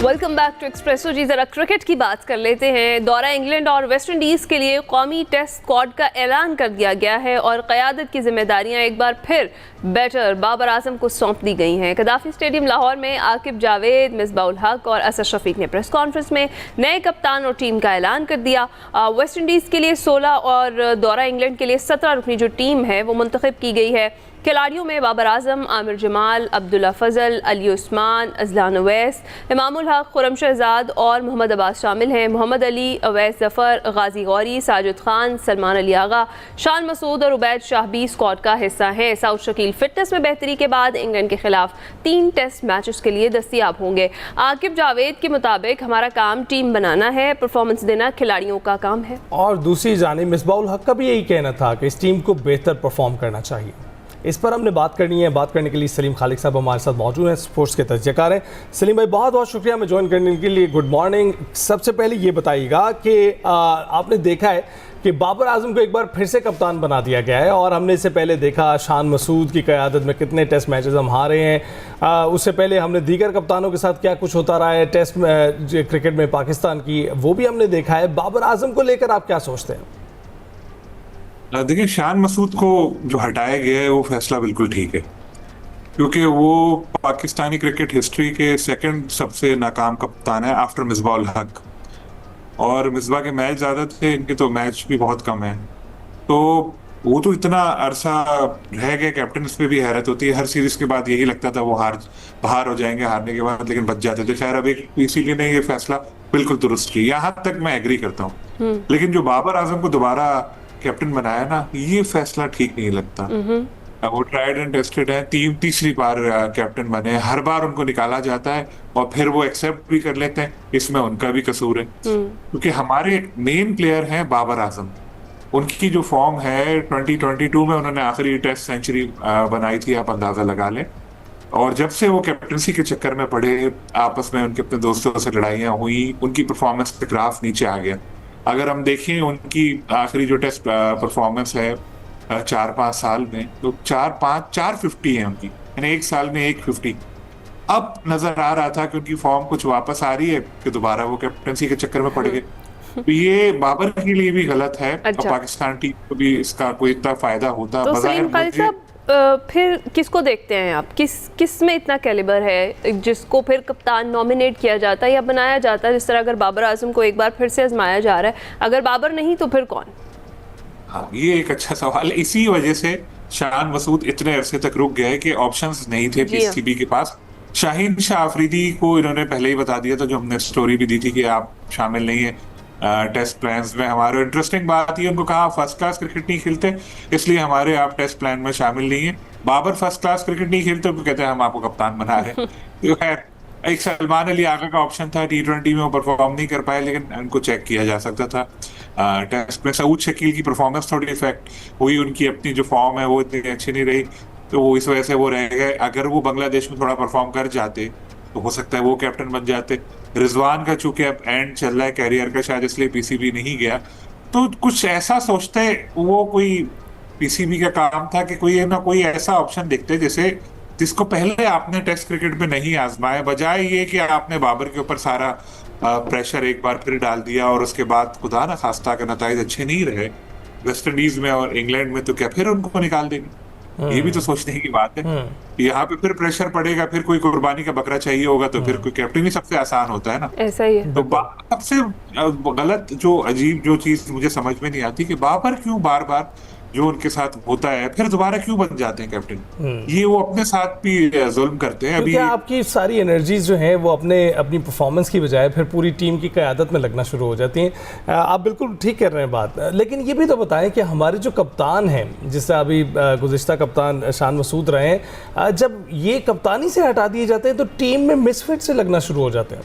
Welcome back to Expresso. जी ज़रा क्रिकेट की बात कर लेते हैं। दौरा इंग्लैंड और वेस्ट इंडीज़ के लिए कौमी टेस्ट स्क्वाड का ऐलान कर दिया गया है और क़यादत की जिम्मेदारियां एक बार फिर बैटर बाबर आजम को सौंप दी गई हैं। गद्दाफी स्टेडियम लाहौर में आकिब जावेद, मिसबाउल हक और असद शफीक ने प्रेस कॉन्फ्रेंस में नए कप्तान और टीम का ऐलान कर दिया। वेस्ट इंडीज़ के लिए 16 और दौरा इंग्लैंड के लिए 17 रुकनी जो टीम है वो मुंतखब की गई है। खिलाड़ियों में बाबर आजम, आमिर जमाल, अब्दुल्ला फजल, अली उस्मान, अजलान अवैस, इमामुल हक, खुरम शहजाद और मोहम्मद अब्बास शामिल हैं। मोहम्मद अली, अवैस जफ़र, गाजी गौरी, साजिद खान, सलमान अली आगा, शान मसूद और उबैद शाह भी स्क्वाड का हिस्सा हैं। साउथ शकील फिटनेस में बेहतरी के बाद इंग्लैंड के खिलाफ 3 टेस्ट मैचेस के लिए दस्तियाब होंगे। आकिब जावेद के मुताबिक हमारा काम टीम बनाना है, परफॉर्मेंस देना खिलाड़ियों का काम है। और दूसरी जानिब मिसबाउल हक का भी यही कहना था कि इस टीम को बेहतर परफॉर्म करना चाहिए। इस पर हमने बात करनी है। बात करने के लिए सलीम खालिक साहब हमारे साथ मौजूद हैं, स्पोर्ट्स के तजज़ियेकार हैं। सलीम भाई बहुत बहुत शुक्रिया हमें ज्वाइन करने के लिए। Good morning. सबसे पहले ये बताइएगा कि आपने देखा है कि बाबर आजम को एक बार फिर से कप्तान बना दिया गया है और हमने इससे पहले देखा शान मसूद की क़यादत में कितने टेस्ट मैचेस हम हारे हैं। उससे पहले हमने दीगर कप्तानों के साथ क्या कुछ होता रहा है टेस्ट क्रिकेट में पाकिस्तान की, वो भी हमने देखा है। बाबर आजम को लेकर आप क्या सोचते हैं? देखिए, शान मसूद को जो हटाया गया है वो फैसला बिल्कुल ठीक है, क्योंकि वो पाकिस्तानी क्रिकेट हिस्ट्री के सेकंड सबसे नाकाम कप्तान है आफ्टर मिसबाउल हक। और मिसबा के मैच ज्यादा थे, इनके तो मैच भी बहुत कम है। तो वो तो इतना अरसा रह गए कैप्टन, इस पे भी हैरत होती है। हर सीरीज के बाद यही लगता था वो बाहर हो जाएंगे हारने के बाद, लेकिन बच जाते थे। खैर अब एक इसीलिए ने ये फैसला बिल्कुल दुरुस्त किया, यहाँ तक मैं एग्री करता हूँ। लेकिन जो बाबर आजम को दोबारा कैप्टन बनाया ना, ये फैसला ठीक नहीं लगता। वो ट्राइड एंड टेस्टेड है, तीसरी बार कैप्टन बने, हर बार उनको निकाला जाता है और फिर वो एक्सेप्ट भी कर लेते हैं, इसमें उनका भी कसूर है। क्योंकि हमारे मेन प्लेयर हैं बाबर आजम, उनकी जो फॉर्म है 2022 में उन्होंने आखिरी टेस्ट सेंचुरी बनाई थी, आप अंदाजा लगा लें। और जब से वो कैप्टनसी के चक्कर में पड़े, आपस में उनके अपने दोस्तों से लड़ाइयाँ हुई, उनकी परफॉर्मेंस का ग्राफ नीचे आ गया। अगर हम देखें उनकी आखिरी जो टेस्ट परफॉर्मेंस है 4-5 साल में, तो 450 है उनकी, यानी एक साल में 150। अब नजर आ रहा था कि उनकी फॉर्म कुछ वापस आ रही है कि दोबारा वो कैप्टनसी के चक्कर में पड़ गए। तो ये बाबर के लिए भी गलत है। अच्छा। और पाकिस्तान टीम को भी इसका कोई इतना फायदा होता। तो सलीम खालिद साहब, फिर किसको देखते हैं आप, किस में इतना कैलिबर है जिसको फिर कप्तान नॉमिनेट किया जाता है या बनाया जाता है? जिस तरह अगर बाबर आजम को एक बार फिर से आजमाया जा रहा है, अगर बाबर नहीं तो फिर कौन? हाँ, ये एक अच्छा सवाल है। इसी वजह से शान मसूद इतने अरसे तक रुक गए कि ऑप्शंस नहीं थे पीसीबी के पास। शाहीन शाह अफरीदी को इन्होंने पहले ही बता दिया था, जो हमने स्टोरी भी दी थी कि आप शामिल नहीं है टेस्ट प्लान्स में हमारे। इंटरेस्टिंग बात ये, उनको कहा फर्स्ट क्लास क्रिकेट नहीं खेलते इसलिए हमारे आप टेस्ट प्लान में शामिल नहीं है। बाबर फर्स्ट क्लास क्रिकेट नहीं खेलते, उनको कहते हैं हम आपको कप्तान बना रहे हैं। तो खैर, एक सलमान अली आगा का ऑप्शन था, T20 में वो परफॉर्म नहीं कर पाए, लेकिन उनको चेक किया जा सकता था। टेस्ट में सऊद शकील की परफॉर्मेंस थोड़ी इफेक्ट हुई, उनकी अपनी जो फॉर्म है वो इतनी अच्छी नहीं रही, तो वो इस वजह से वो रह गए। अगर वो बांग्लादेश में थोड़ा परफॉर्म कर जाते तो हो सकता है वो कैप्टन बन जाते। रिजवान का चूंकि अब एंड चल रहा है कैरियर का, शायद इसलिए पीसीबी नहीं गया। तो कुछ ऐसा सोचते वो, कोई पीसीबी का काम था कि कोई ना कोई ऐसा ऑप्शन देखते जिसको पहले आपने टेस्ट क्रिकेट में नहीं आजमाया, बजाय ये कि आपने बाबर के ऊपर सारा प्रेशर एक बार फिर डाल दिया और उसके बाद खुदा ना खास्ता का नतीजे अच्छे नहीं रहे वेस्ट इंडीज में और इंग्लैंड में, तो क्या फिर उनको निकाल देंगे? ये भी तो सोचने की बात है। यहाँ पे फिर प्रेशर पड़ेगा, फिर कोई कुर्बानी का बकरा चाहिए होगा, तो फिर कोई कैप्टन ही सबसे आसान होता है ना। ऐसा ही है। तो सबसे गलत जो अजीब जो चीज मुझे समझ में नहीं आती कि बाबर क्यों बार बार जो उनके साथ होता है फिर दोबारा क्यों बन जाते हैं कैप्टन। ये वो अपने साथ भी जुल्म करते हैं। अभी आपकी सारी एनर्जीज जो हैं वो अपनी परफॉर्मेंस की बजाय फिर पूरी टीम की क़यादत में लगना शुरू हो जाती हैं। आप बिल्कुल ठीक कर रहे हैं बात, लेकिन ये भी तो बताएं कि हमारे जो कप्तान हैं, जिससे अभी गुज़िश्ता कप्तान शान मसूद रहे हैं, जब ये कप्तानी से हटा दिए जाते हैं तो टीम में मिसफिट से लगना शुरू हो जाते हैं।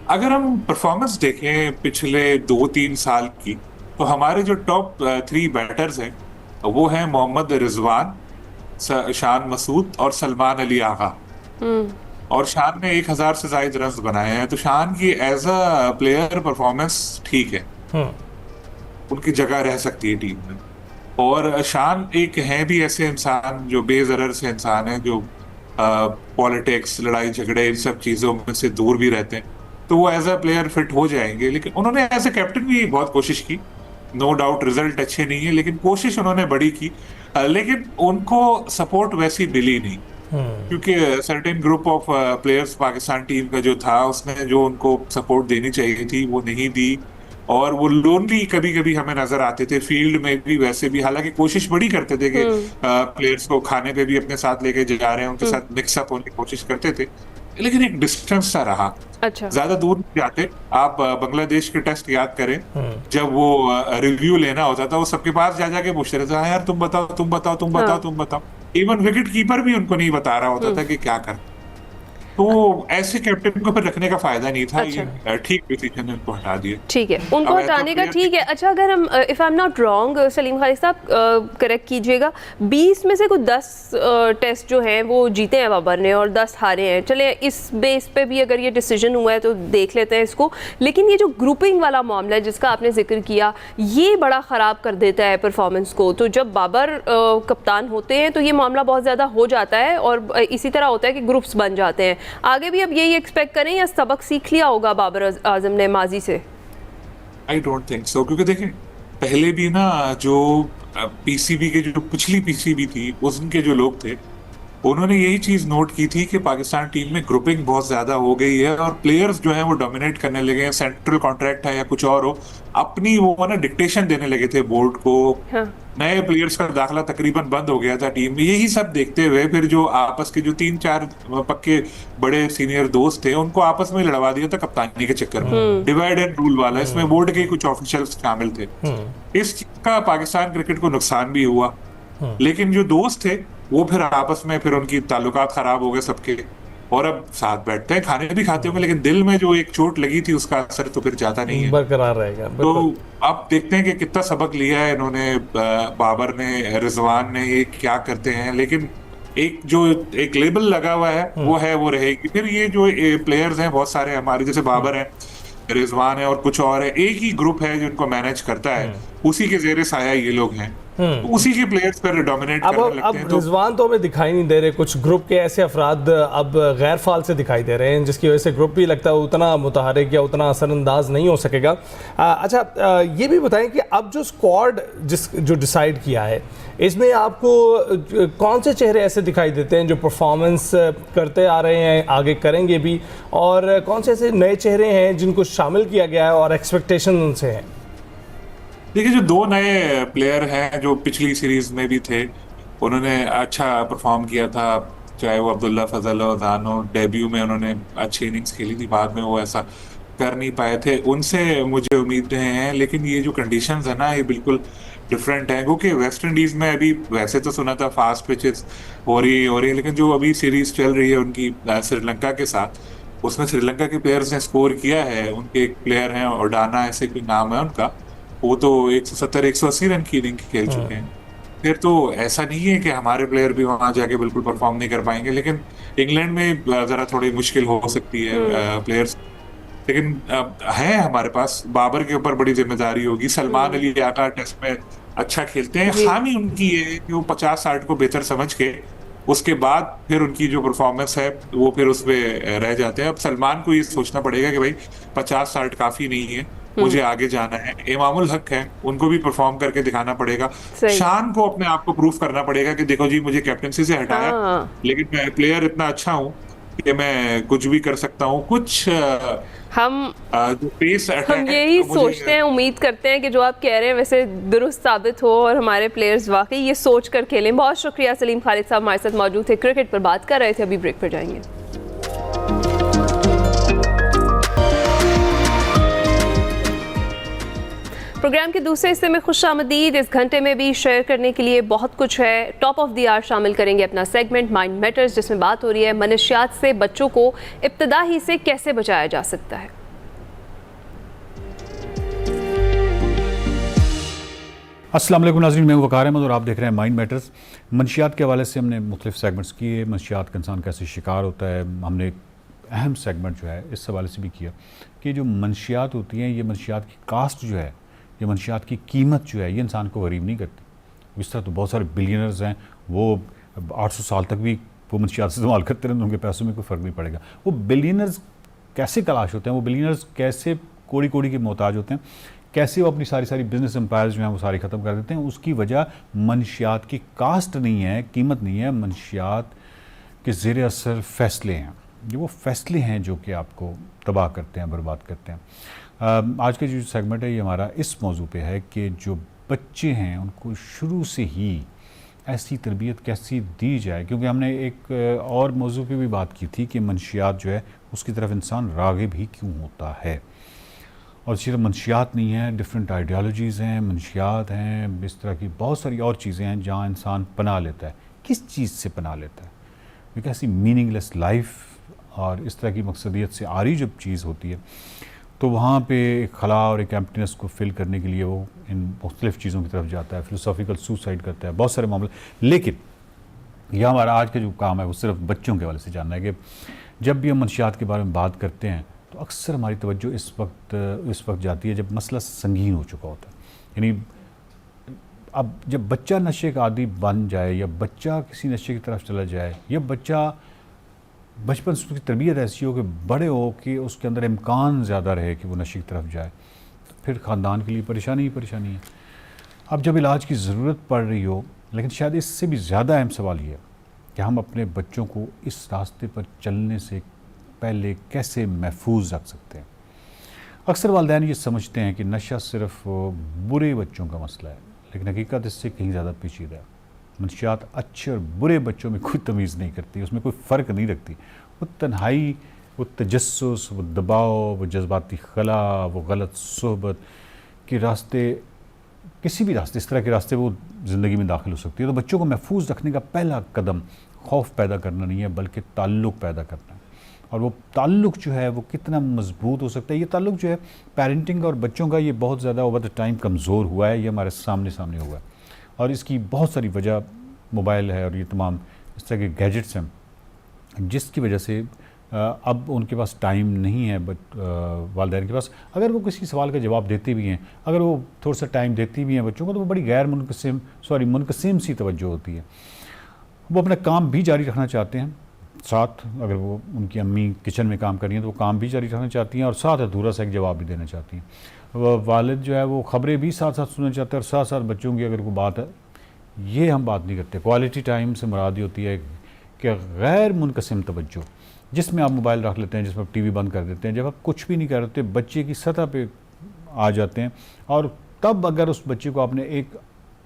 अगर हम परफॉर्मेंस देखें पिछले 2-3 साल की, तो हमारे जो टॉप 3 बैटर्स हैं वो हैं मोहम्मद रिजवान, शान मसूद और सलमान अली आगा। और शान ने 1000 से ज्यादा रन बनाए हैं, तो शान की एज अ प्लेयर परफॉर्मेंस ठीक है, उनकी जगह रह सकती है टीम में। और शान एक है भी ऐसे इंसान जो बेजरर से इंसान है, जो पॉलिटिक्स, लड़ाई झगड़े, इन सब चीजों में से दूर भी रहते हैं, तो वो एज अ प्लेयर फिट हो जाएंगे। लेकिन उन्होंने एज अ कैप्टन भी बहुत कोशिश की, नो डाउट रिजल्ट अच्छे नहीं है, लेकिन कोशिश उन्होंने बड़ी की। लेकिन उनको सपोर्ट वैसी मिली नहीं, क्योंकि certain group of players Pakistan team का जो था, उसने जो उनको सपोर्ट देनी चाहिए थी वो नहीं दी। और वो लोनली कभी कभी हमें नजर आते थे फील्ड में भी, वैसे भी। हालांकि कोशिश बड़ी करते थे कि प्लेयर्स को खाने पे भी अपने साथ लेके जा रहे हैं, उनके साथ मिक्सअप होने की कोशिश करते थे, लेकिन एक डिस्टेंस सा रहा। अच्छा। ज्यादा दूर नहीं जाते। आप बांग्लादेश के टेस्ट याद करें, जब वो रिव्यू लेना होता था, वो सबके पास जा जाके पूछते रहते, हाँ यार तुम बताओ तुम बताओ तुम बताओ तुम बताओ। इवन विकेट कीपर भी उनको नहीं बता रहा होता था कि क्या कर। तो ऐसे कैप्टन को फिर रखने का फायदा नहीं था। अच्छा। ये ठीक डिसीजन है, उनको हटा दिया। ठीक है, उनको हटाने का ठीक है। अच्छा, अगर हम if I am not wrong, Salim Khalid साहब करेक्ट कीजिएगा, 20 में से कुछ 10 टेस्ट जो हैं वो जीते हैं बाबर ने और 10 हारे हैं। चले इस बेस पे भी अगर ये डिसीजन हुआ है तो देख लेते हैं इसको। लेकिन ये जो ग्रुपिंग वाला मामला है जिसका आपने जिक्र किया, ये बड़ा ख़राब कर देता है परफॉर्मेंस को। तो जब बाबर कप्तान होते हैं तो ये मामला बहुत ज़्यादा हो जाता है और इसी तरह होता है कि ग्रुप्स बन जाते हैं। आगे भी अब यही एक्सपेक्ट करें या सबक सीख लिया होगा बाबर आजम ने माजी से? आई डोंट थिंक सो, क्योंकि देखें पहले भी ना जो पीसीबी के जो पिछली पीसीबी थी, उसके जो लोग थे उन्होंने यही चीज नोट की थी कि पाकिस्तान टीम में ग्रुपिंग बहुत ज्यादा हो गई है और प्लेयर्स जो हैं वो डोमिनेट करने लगे हैं, सेंट्रल कॉन्ट्रैक्ट है या कुछ और हो, अपनी वो ना डिक्टेशन देने लगे थे बोर्ड को। हाँ। नए प्लेयर्स का दाखला तकरीबन बंद हो गया था टीम में। यही सब देखते हुए फिर जो आपस के जो 3-4 पक्के बड़े सीनियर दोस्त थे उनको आपस में लड़वा दिया था कप्तानी के चक्कर में, डिवाइड एंड रूल वाला। इसमें बोर्ड के कुछ ऑफिशियल्स शामिल थे। इस चीज का पाकिस्तान क्रिकेट को नुकसान भी हुआ, लेकिन जो दोस्त थे वो फिर आपस में फिर उनकी ताल्लुकात खराब हो गए सबके, और अब साथ बैठते हैं, खाने भी खाते होंगे, लेकिन दिल में जो एक चोट लगी थी उसका असर तो फिर जाता नहीं है, बरकरार रहेगा। तो अब देखते हैं कि कितना सबक लिया है इन्होंने, बाबर ने, रिजवान ने, ये क्या करते हैं। लेकिन एक जो एक लेबल लगा हुआ है वो रहेगी। फिर ये जो प्लेयर्स हैं बहुत सारे हमारे, जैसे बाबर हैं, रिजवान है और कुछ और है, एक ही ग्रुप है जिनको मैनेज करता है, उसी के जेरे साया ये लोग हैं, तो उसी के प्लेयर्स पर डोमिनेट करने लगते हैं। अब रिजवान तो हमें दिखाई नहीं दे रहे, कुछ ग्रुप के ऐसे अफराद अब गैर फाल से दिखाई दे रहे हैं जिसकी वजह से ग्रुप भी लगता है उतना मुतहरिक या उतना असरअंदाज नहीं हो सकेगा। अच्छा, ये भी बताएं कि अब जो स्क्वाड जो डिसाइड किया है इसमें आपको कौन से चेहरे ऐसे दिखाई देते हैं जो परफॉर्मेंस करते आ रहे हैं, आगे करेंगे भी, और कौन से ऐसे नए चेहरे हैं जिनको शामिल किया गया है और एक्सपेक्टेशन उनसे है? देखिए, जो 2 नए प्लेयर हैं जो पिछली सीरीज में भी थे, उन्होंने अच्छा परफॉर्म किया था, चाहे वो अब्दुल्ला फजल और दानो, डेब्यू में उन्होंने अच्छी इनिंग्स खेली थी, बाद में वो ऐसा कर नहीं पाए थे, उनसे मुझे उम्मीदें हैं। लेकिन ये जो कंडीशंस है ना, ये बिल्कुल डिफरेंट है, क्योंकि वेस्ट इंडीज में अभी वैसे तो सुना था फास्ट पिचेस हो रही है, लेकिन जो अभी सीरीज चल रही है उनकी श्रीलंका के साथ, उसमें श्रीलंका के प्लेयर्स ने स्कोर किया है। उनके एक प्लेयर हैं ओडाना, ऐसे कोई नाम है उनका, वो तो 170-180 रन की इनिंग खेल चुके हैं। फिर तो ऐसा नहीं है कि हमारे प्लेयर भी वहां जाके बिल्कुल परफॉर्म नहीं कर पाएंगे, लेकिन इंग्लैंड में जरा थोड़ी मुश्किल हो सकती है प्लेयर्स। लेकिन है हमारे पास, बाबर के ऊपर बड़ी जिम्मेदारी होगी। सलमान अली आका टेस्ट में अच्छा खेलते हैं, खामी उनकी है कि वो 50-60 को बेहतर समझ के उसके बाद फिर उनकी जो परफॉर्मेंस है वो फिर उसमें रह जाते हैं। अब सलमान को ये सोचना पड़ेगा कि भाई 50-60 काफी नहीं है, मुझे आगे जाना है। इमामुल हक है, उनको भी परफॉर्म करके दिखाना पड़ेगा। शान को अपने आप को प्रूफ करना पड़ेगा कि देखो जी, मुझे कैप्टनसी से हटाया, लेकिन मैं प्लेयर इतना अच्छा हूँ कि मैं कुछ भी कर सकता हूँ। कुछ हम यही सोचते हैं, उम्मीद करते हैं कि जो आप कह रहे हैं वैसे दुरुस्त साबित हो और हमारे प्लेयर्स वाकई ये सोच कर खेलें। बहुत शुक्रिया सलीम खालिद साहब हमारे साथ मौजूद थे, क्रिकेट पर बात कर रहे थे। अभी ब्रेक पर जाएंगे। प्रोग्राम के दूसरे हिस्से में खुशामदीद। इस घंटे में भी शेयर करने के लिए बहुत कुछ है। टॉप ऑफ द आवर शामिल करेंगे अपना सेगमेंट माइंड मैटर्स, जिसमें बात हो रही है मनशियात से बच्चों को इब्तिदा ही से कैसे बचाया जा सकता है। अस्सलाम वालेकुम नाज़रीन, मैं वकार अहमद और आप देख रहे हैं माइंड मैटर्स। मंशियात के हवाले से हमने मुख्तलिफ सेगमेंट्स किए, मंशियात का इंसान कैसे शिकार होता है। हमने एक अहम सेगमेंट जो है इस हवाले से भी किया कि जो मंशियात होती हैं, ये मंशियात की कास्ट जो है, ये मंशियात की कीमत जो है, ये इंसान को गरीब नहीं करती। इस तरह तो बहुत सारे बिलियनर्स हैं, वो 800 साल तक भी वो मंशियात से इस्तेमाल करते रहें, उनके पैसों में कोई फ़र्क नहीं पड़ेगा। वो बिलियनर्स कैसे तलाश होते हैं, वो बिलियनर्स कैसे कोड़ी कोड़ी के मोहताज होते हैं, कैसे वो अपनी सारी बिजनेस एम्पायर्स जो हैं वो सारी ख़त्म कर देते हैं। उसकी वजह मंशियात की कास्ट नहीं है, कीमत नहीं है, मंशियात के ज़ेर असर फ़ैसले हैं। ये वो फ़ैसले हैं जो कि आपको तबाह करते हैं, बर्बाद करते हैं। आज का जो सेगमेंट है ये हमारा इस मौजू पे है कि जो बच्चे हैं उनको शुरू से ही ऐसी तरबियत कैसी दी जाए, क्योंकि हमने एक और मौजू पे भी बात की थी कि मंशियात जो है उसकी तरफ इंसान राग़िब ही क्यों होता है। और सिर्फ मंशियात नहीं है, डिफरेंट आइडियालॉजीज़ हैं, मंशियात हैं, इस तरह की बहुत सारी और चीज़ें हैं जहाँ इंसान पनाह लेता है। किस चीज़ से पनाह लेता है? क्योंकि ऐसी मीनिंगलेस लाइफ और इस तरह की मकसदियत से आरी जब चीज़ होती है तो वहाँ पे एक खला और एक एम्प्टीनेस को फिल करने के लिए वो इन मुख्तलिफ़ चीज़ों की तरफ जाता है, फ़िलोसॉफ़िकल सुसाइड करता है, बहुत सारे मामले। लेकिन यह हमारा आज का जो काम है वो सिर्फ बच्चों के हवाले से जानना है कि जब भी हम मंशियात के बारे में बात करते हैं तो अक्सर हमारी तवज्जो इस वक्त जाती है जब मसला संगीन हो चुका होता है। यानी अब जब बच्चा नशे का आदी बन जाए या बच्चा किसी नशे की तरफ चला जाए या बच्चा बचपन से उसकी तरबियत ऐसी हो कि बड़े हो कि उसके अंदर इम्कान ज़्यादा रहे कि वो नशे की तरफ जाए, तो फिर ख़ानदान के लिए परेशानी ही परेशानी है। अब जब इलाज की ज़रूरत पड़ रही हो, लेकिन शायद इससे भी ज़्यादा अहम सवाल ये है कि हम अपने बच्चों को इस रास्ते पर चलने से पहले कैसे महफूज रख सकते हैं। अक्सर वालिदैन ये समझते हैं कि नशा सिर्फ बुरे बच्चों का मसला है, लेकिन हकीकत इससे कहीं ज़्यादा पेचीदा है। मंशियात अच्छे और बुरे बच्चों में कोई तमीज़ नहीं करती, उसमें कोई फ़र्क नहीं रखती। वो तन्हाई, वो तजस्सुस, वो दबाव, वो जज्बाती खला, वो गलत सोहबत के रास्ते, किसी भी रास्ते, इस तरह के रास्ते वो ज़िंदगी में दाखिल हो सकती है। तो बच्चों को महफूज रखने का पहला कदम खौफ पैदा करना नहीं है, बल्कि ताल्लुक़ पैदा करना है। और वो ताल्लुक़ जो है वो कितना मजबूत हो सकता है, ये ताल्लुक़ जो है पेरेंटिंग और बच्चों का, ये बहुत ज़्यादा ओवर द टाइम कमज़ोर हुआ है। ये हमारे सामने हुआ है और इसकी बहुत सारी वजह मोबाइल है और ये तमाम इस तरह के गैजेट्स हैं, जिसकी वजह से अब उनके पास टाइम नहीं है। बट वालिदैन के पास अगर वो किसी सवाल का जवाब देते भी हैं, अगर वो थोड़ा सा टाइम देती भी हैं बच्चों को, तो वो बड़ी गैर मुनक़सिम सी तवज्जो होती है। वो अपना काम भी जारी रखना चाहते हैं साथ, अगर वो उनकी अम्मी किचन में काम कर रही हैं तो वो काम भी जारी रखना चाहती हैं और साथ अधूरा सा एक जवाब भी देना चाहती हैं। वालिद जो है वो ख़बरें भी साथ साथ सुनना चाहते हैं और साथ साथ बच्चों की अगर कोई बात है, ये हम बात नहीं करते। क्वालिटी टाइम से मुराद होती है कि गैर मुनक़सिम तवज्जो, जिसमें आप मोबाइल रख लेते हैं, जिसमें आप टीवी बंद कर देते हैं, जब आप कुछ भी नहीं कर रहे बच्चे की सतह पे आ जाते हैं। और तब अगर उस बच्चे को आपने एक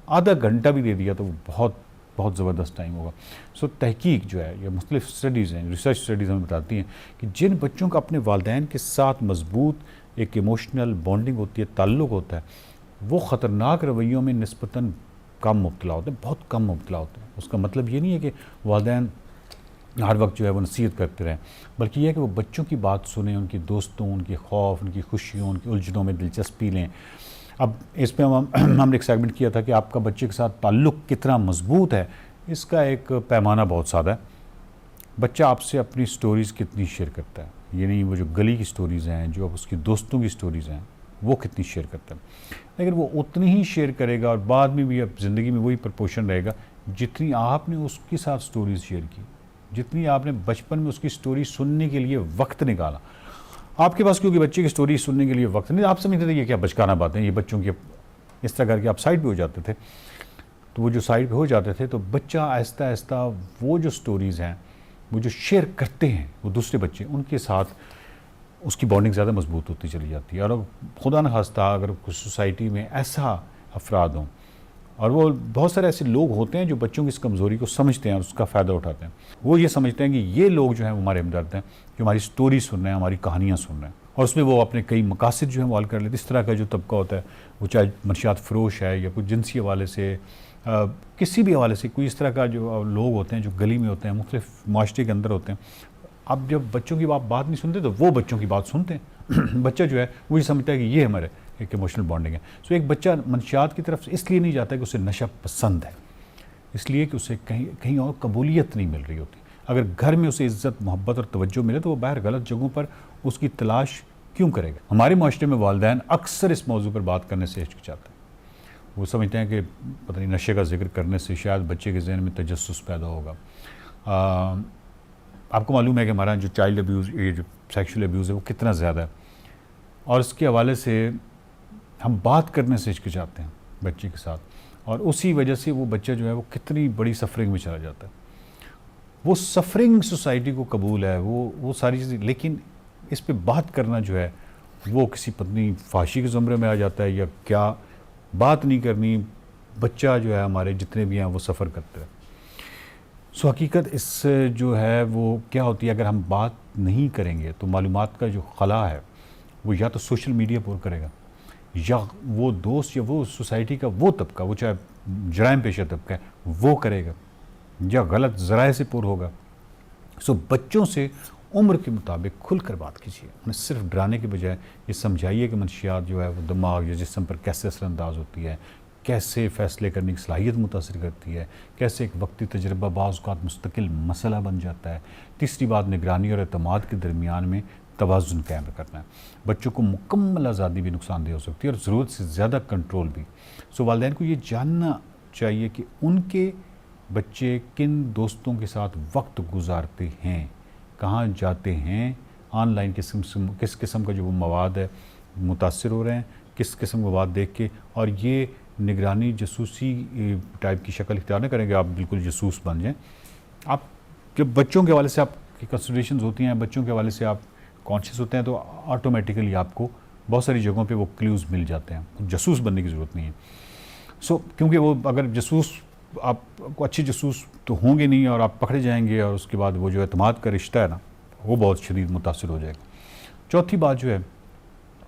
आधा घंटा भी दे दिया तो वो बहुत बहुत ज़बरदस्त टाइम होगा। सो तहकीक जो है, या मुख्तलिफ स्टडीज़ हैं, रिसर्च स्टडीज़ हमें बताती हैं कि जिन बच्चों का अपने वालिदैन के साथ मजबूत एक इमोशनल बॉन्डिंग होती है, ताल्लुक़ होता है, वो ख़तरनाक रवैयों में निस्बतन कम मुब्तला होते हैं, बहुत कम मुब्तला होते हैं। उसका मतलब ये नहीं है कि वालिदैन हर वक्त जो है वो नसीहत करते रहें, बल्कि यह है कि वो बच्चों की बात सुने, उनके दोस्तों, उनके खौफ, उनकी खुशियों, उनकी उलझनों में दिलचस्पी लें। अब इस पर हमने एक सेगमेंट किया था कि आपका बच्चे के साथ ताल्लुक़ कितना मजबूत है। इसका एक पैमाना बहुत सादा है। बच्चा आपसे अपनी स्टोरीज़ कितनी शेयर करता है, ये नहीं वो जो गली की स्टोरीज़ हैं, जो उसकी दोस्तों की स्टोरीज़ हैं, वो कितनी शेयर करता है। लेकिन वो उतनी ही शेयर करेगा और बाद में भी अब ज़िंदगी में वही प्रपोर्शन रहेगा जितनी आपने उसके साथ स्टोरीज़ शेयर की, जितनी आपने बचपन में उसकी स्टोरी सुनने के लिए वक्त निकाला। आपके पास क्योंकि बच्चे की स्टोरी सुनने के लिए वक्त नहीं, आप समझते थे ये क्या बचकाना बातें, ये बच्चों की, इस तरह करके आप साइड पे हो जाते थे। तो वो जो साइड पे हो जाते थे तो बच्चा आहिस्ता आहिस्ता वो जो स्टोरीज़ हैं, वो जो शेयर करते हैं वो दूसरे बच्चे, उनके साथ उसकी बॉन्डिंग ज़्यादा मजबूत होती चली जाती है। और खुदा न खास्ता अगर सोसाइटी में ऐसा अफराद हों, और वो बहुत सारे ऐसे लोग होते हैं जो बच्चों की इस कमज़ोरी को समझते हैं और उसका फ़ायदा उठाते हैं। वो ये समझते हैं कि ये लोग जो हैं वो हमारे हमदर्द हैं, जो हमारी स्टोरी सुन रहे हैं, हमारी कहानियाँ सुन रहे हैं, और उसमें वो अपने कई मकासद जो हैं वो हल कर लेते हैं। इस तरह का जो तबका होता है, वो चाहे मंशियात फ़रोश है या कोई जिनसी हवाले से, किसी भी हवाले से, कोई इस तरह का जो लोग होते हैं जो गली में होते हैं, मुख्तलिफ माशरे के अंदर होते हैं। अब जब बच्चों की बात नहीं सुनते तो वो बच्चों की बात सुनते हैं। बच्चा जो है वो ये समझता है कि ये हमारे एक इमोशनल बॉन्डिंग है। सो एक बच्चा मंशियात की तरफ इसलिए नहीं जाता कि उसे नशा पसंद है, इसलिए कि उसे कहीं और कबूलियत नहीं मिल रही होती। अगर घर में उसे इज़्ज़त, मोहब्बत और तवज्जो मिले तो वो बाहर गलत जगहों पर उसकी तलाश क्यों करेगा। हमारे माशरे में वालिदैन अक्सर इस मौजू पर बात करने से हिचकिचाते हैं। वो समझते हैं कि पता नहीं नशे का जिक्र करने से शायद बच्चे के जहन में तजस्सुस पैदा होगा। आपको मालूम है कि हमारा जो चाइल्ड अब्यूज़, ये जो सेक्शुअल अब्यूज़ है वो कितना ज़्यादा है, और इसके हवाले से हम बात करने से हिचकिचाते हैं बच्चे के साथ, और उसी वजह से वो बच्चा जो है वो कितनी बड़ी सफरिंग में चला जाता है। वो सफरिंग सोसाइटी को कबूल है, वो सारी चीज़ें, लेकिन इस पे बात करना जो है वो किसी पत्नी फाशी के ज़ुमरे में आ जाता है, या क्या बात नहीं करनी। बच्चा जो है, हमारे जितने भी हैं वो सफ़र करते हैं। सो हकीकत इस जो है वो क्या होती है, अगर हम बात नहीं करेंगे तो मालूमात का जो खला है वो या तो सोशल मीडिया पर करेगा, या वो दोस्त या वो सोसाइटी का वो तबका, वो चाहे जराइम पेशा तबका है, वो करेगा, या गलत ज़राए से पुर होगा। सो बच्चों से उम्र के मुताबिक खुल कर बात कीजिए, उन्हें सिर्फ डराने के बजाय ये समझाइए कि मंशियात जो है वो दिमाग या जिस्म पर कैसे असरअंदाज होती है, कैसे फ़ैसले करने की सलाहियत मुतासर करती है, कैसे एक वक्ती तजर्बा बाज़ औक़ात मुस्तकिल मसला बन जाता है। तीसरी बात, निगरानी और एतमाद के दरमियान में तवाज़ुन कायम करना है। बच्चों को मुकम्मल आज़ादी भी नुकसानदेह हो सकती है और ज़रूरत से ज़्यादा कंट्रोल भी। सो वालिदैन को ये जानना चाहिए कि उनके बच्चे किन दोस्तों के साथ वक्त गुजारते हैं, कहाँ जाते हैं, ऑनलाइन किस किस्म का जो वो मवाद है मुतासर हो रहे हैं, किस किस्म का मवाद देख के। और ये निगरानी जासूसी टाइप की शक्ल इख्तियार न करेंगे, आप बिल्कुल जासूस बन जाएँ। आप जब बच्चों के हवाले से आपकी कंसिडरेशंस होती हैं, बच्चों के हवाले से आप कॉन्शियस होते हैं, तो ऑटोमेटिकली आपको बहुत सारी जगहों पे वो क्लूज़ मिल जाते हैं। जासूस बनने की ज़रूरत नहीं है। क्योंकि वो अगर जासूस, आपको अच्छे जासूस तो होंगे नहीं और आप पकड़े जाएंगे, और उसके बाद वो जो एतमाद का रिश्ता है ना, वो बहुत शदीद मुतासिर हो जाएगा। चौथी बात जो है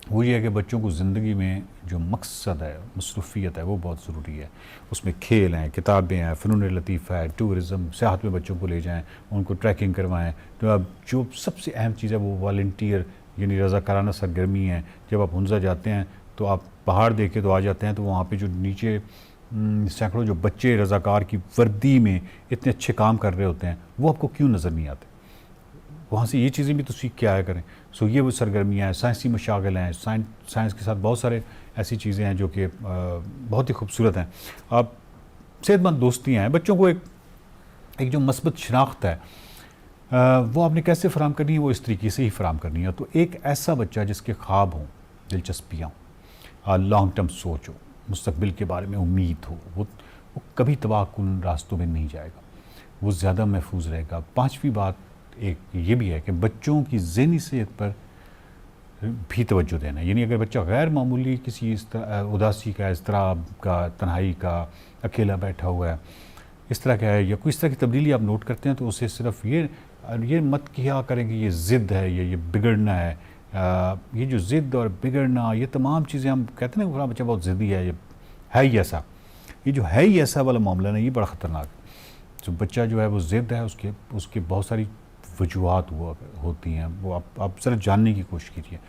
वो ये है कि बच्चों को ज़िंदगी में जो मकसद है, मसरूफ़ियत है, वो बहुत ज़रूरी है। उसमें खेल हैं, किताबें हैं, फ़नून लतीफ़ा है, टूरिज़म, सियाहत में बच्चों को ले जाएं, उनको ट्रैकिंग करवाएं। तो अब जो सबसे अहम चीज़ है वो वॉलंटियर यानी रज़ाकाराना सरगर्मी है। जब आप हुंज़ा जाते हैं तो आप पहाड़ देख के तो आ जाते हैं, तो वहाँ पे जो नीचे सैकड़ों जो बच्चे रज़ाकार की वर्दी में इतने अच्छे काम कर रहे होते हैं, वो आपको क्यों नज़र नहीं आते? वहाँ से ये चीज़ें भी तो सीख के आया करें। ये वो सरगर्मियाँ हैं, साइंसी मशागिल हैं, साइंस के साथ बहुत सारे ऐसी चीज़ें हैं जो कि बहुत ही खूबसूरत हैं। आप सेहतमंद दोस्तियाँ हैं, बच्चों को एक जो मस्बत शनाख्त है वो आपने कैसे फ़राहम करनी है, वो इस तरीके से ही फ़राहम करनी है। तो एक ऐसा बच्चा जिसके ख्वाब हों, दिलचस्पियाँ हों, लॉन्ग टर्म सोच हो, मुस्तकबिल के बारे में उम्मीद हो, वो कभी तबाहकुन रास्तों में नहीं जाएगा, वो ज़्यादा महफूज रहेगा। पाँचवीं बात एक ये भी है कि बच्चों की ज़हनी सेहत पर भी तवज्जो देना है। यानी अगर बच्चा गैर मामूली किसी उदासी का, इज़्तिराब का, तन्हाई का, अकेला बैठा हुआ है, इस तरह का है, या कोई इस तरह की तब्दीली आप नोट करते हैं, तो उसे सिर्फ ये मत किया करें कि ये ज़िद्द है या ये बिगड़ना है। ये जो ज़िद्द और बिगड़ना, ये तमाम चीज़ें हम कहते हैं ना, फलां बच्चा बहुत ज़िद्दी है, ये है ही ऐसा, ये जो है ही ऐसा वाला मामला ना, ये बड़ा ख़तरनाक है। जो बच्चा जो है वो ज़िद्द है, उसके बहुत सारी वजूहात होती हैं, वो आप ज़रा जानने की कोशिश कीजिए।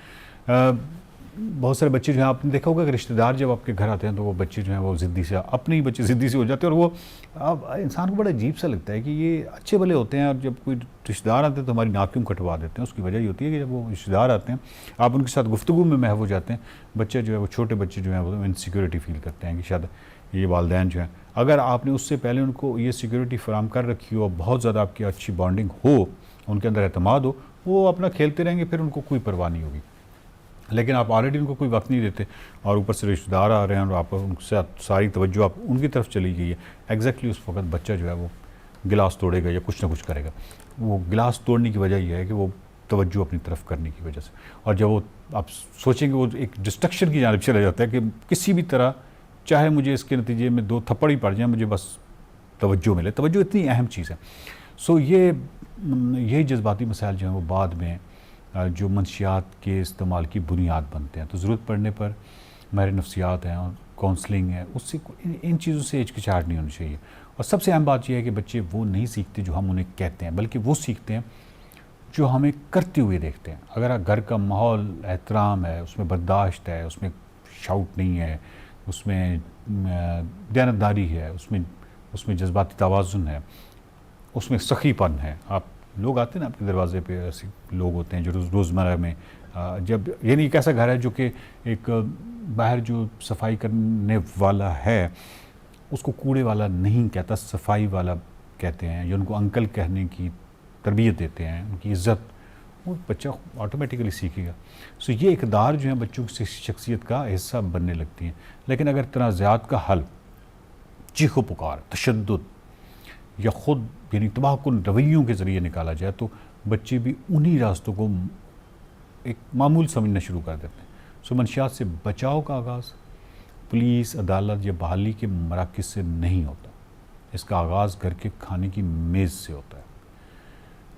बहुत सारे बच्चे जो हैं, आपने देखा होगा कि रिश्तेदार जब आपके घर आते हैं तो वो बच्चे जो हैं वो ज़िद्दी से, अपने ही बच्चे ज़िद्दी से हो जाते हैं, और वो अब इंसान को बड़ा अजीब सा लगता है कि ये अच्छे भले होते हैं, और जब कोई रिश्तेदार आते हैं तो हमारी नाक क्यों कटवा देते हैं। उसकी वजह ये होती है कि जब वो रिश्तेदार आते हैं, आप उनके साथ गुफ्तगू में महव हो जाते हैं, बच्चे जो है वो, छोटे बच्चे जो हैं वो इनसिक्योरिटी फील करते हैं कि शायद ये वालिदैन जो हैं, अगर आपने उससे पहले उनको ये सिक्योरिटी फराहम कर रखी हो, बहुत ज़्यादा आपकी अच्छी बॉन्डिंग हो, उनके अंदर एतमाद हो, वो अपना खेलते रहेंगे, फिर उनको कोई परवाह नहीं होगी। लेकिन आप ऑलरेडी उनको कोई वक्त नहीं देते, और ऊपर से रिश्तेदार आ रहे हैं और आप उनसे सारी तवज्जो आप उनकी तरफ चली गई है, एग्जैक्टली उस वक्त बच्चा जो है वो गिलास तोड़ेगा या कुछ ना कुछ करेगा। वो गिलास तोड़ने की वजह यह है कि वो तवज्जो अपनी तरफ करने की वजह से, और जब वो आप सोचेंगे वो एक डिस्ट्रक्शन की जानिब चला जाता है कि किसी भी तरह, चाहे मुझे इसके नतीजे में 2 थप्पड़ ही पड़ जाए, मुझे बस तवज्जो मिले। तवज्जो इतनी अहम चीज़ है। यही जज्बाती मसाइल जो हैं वो बाद में जो मंशियात के इस्तेमाल की बुनियाद बनते हैं। तो ज़रूरत पड़ने पर माहिर नफ्सियात हैं और काउंसलिंग है, उससे इन चीज़ों से हिचकिचाहट नहीं होनी चाहिए। और सबसे अहम बात यह है कि बच्चे वो नहीं सीखते जो हम उन्हें कहते हैं, बल्कि वो सीखते हैं जो हमें करते हुए देखते हैं। अगर घर का माहौल एहतराम है, उसमें बर्दाश्त है, उसमें शाउट नहीं है, उसमें दयानतदारी है, उसमें जज्बाती तवाज़ुन है, उसमें सखीपन है। आप लोग आते हैं ना आपके दरवाजे पे, ऐसे लोग होते हैं जो रोज़मर्रा में जब, यानी एक ऐसा घर है जो कि एक बाहर जो सफाई करने वाला है उसको कूड़े वाला नहीं कहता, सफाई वाला कहते हैं, या उनको अंकल कहने की तरबियत देते हैं, उनकी इज़्ज़त, वो बच्चा ऑटोमेटिकली सीखेगा। ये इक़दार जो है बच्चों की शख्सियत का हिस्सा बनने लगती हैं। लेकिन अगर तनाज़ात का हल चीखो पुकार, तशद्दुद या ख़ुद यानी तबाहकुन रवैयों के ज़रिए निकाला जाए, तो बच्चे भी उन्हीं रास्तों को एक मामूल समझना शुरू कर देते हैं। मंशियात से बचाव का आगाज़ पुलिस, अदालत या बहाली के मराकज़ से नहीं होता, इसका आगाज़ घर के खाने की मेज़ से होता है,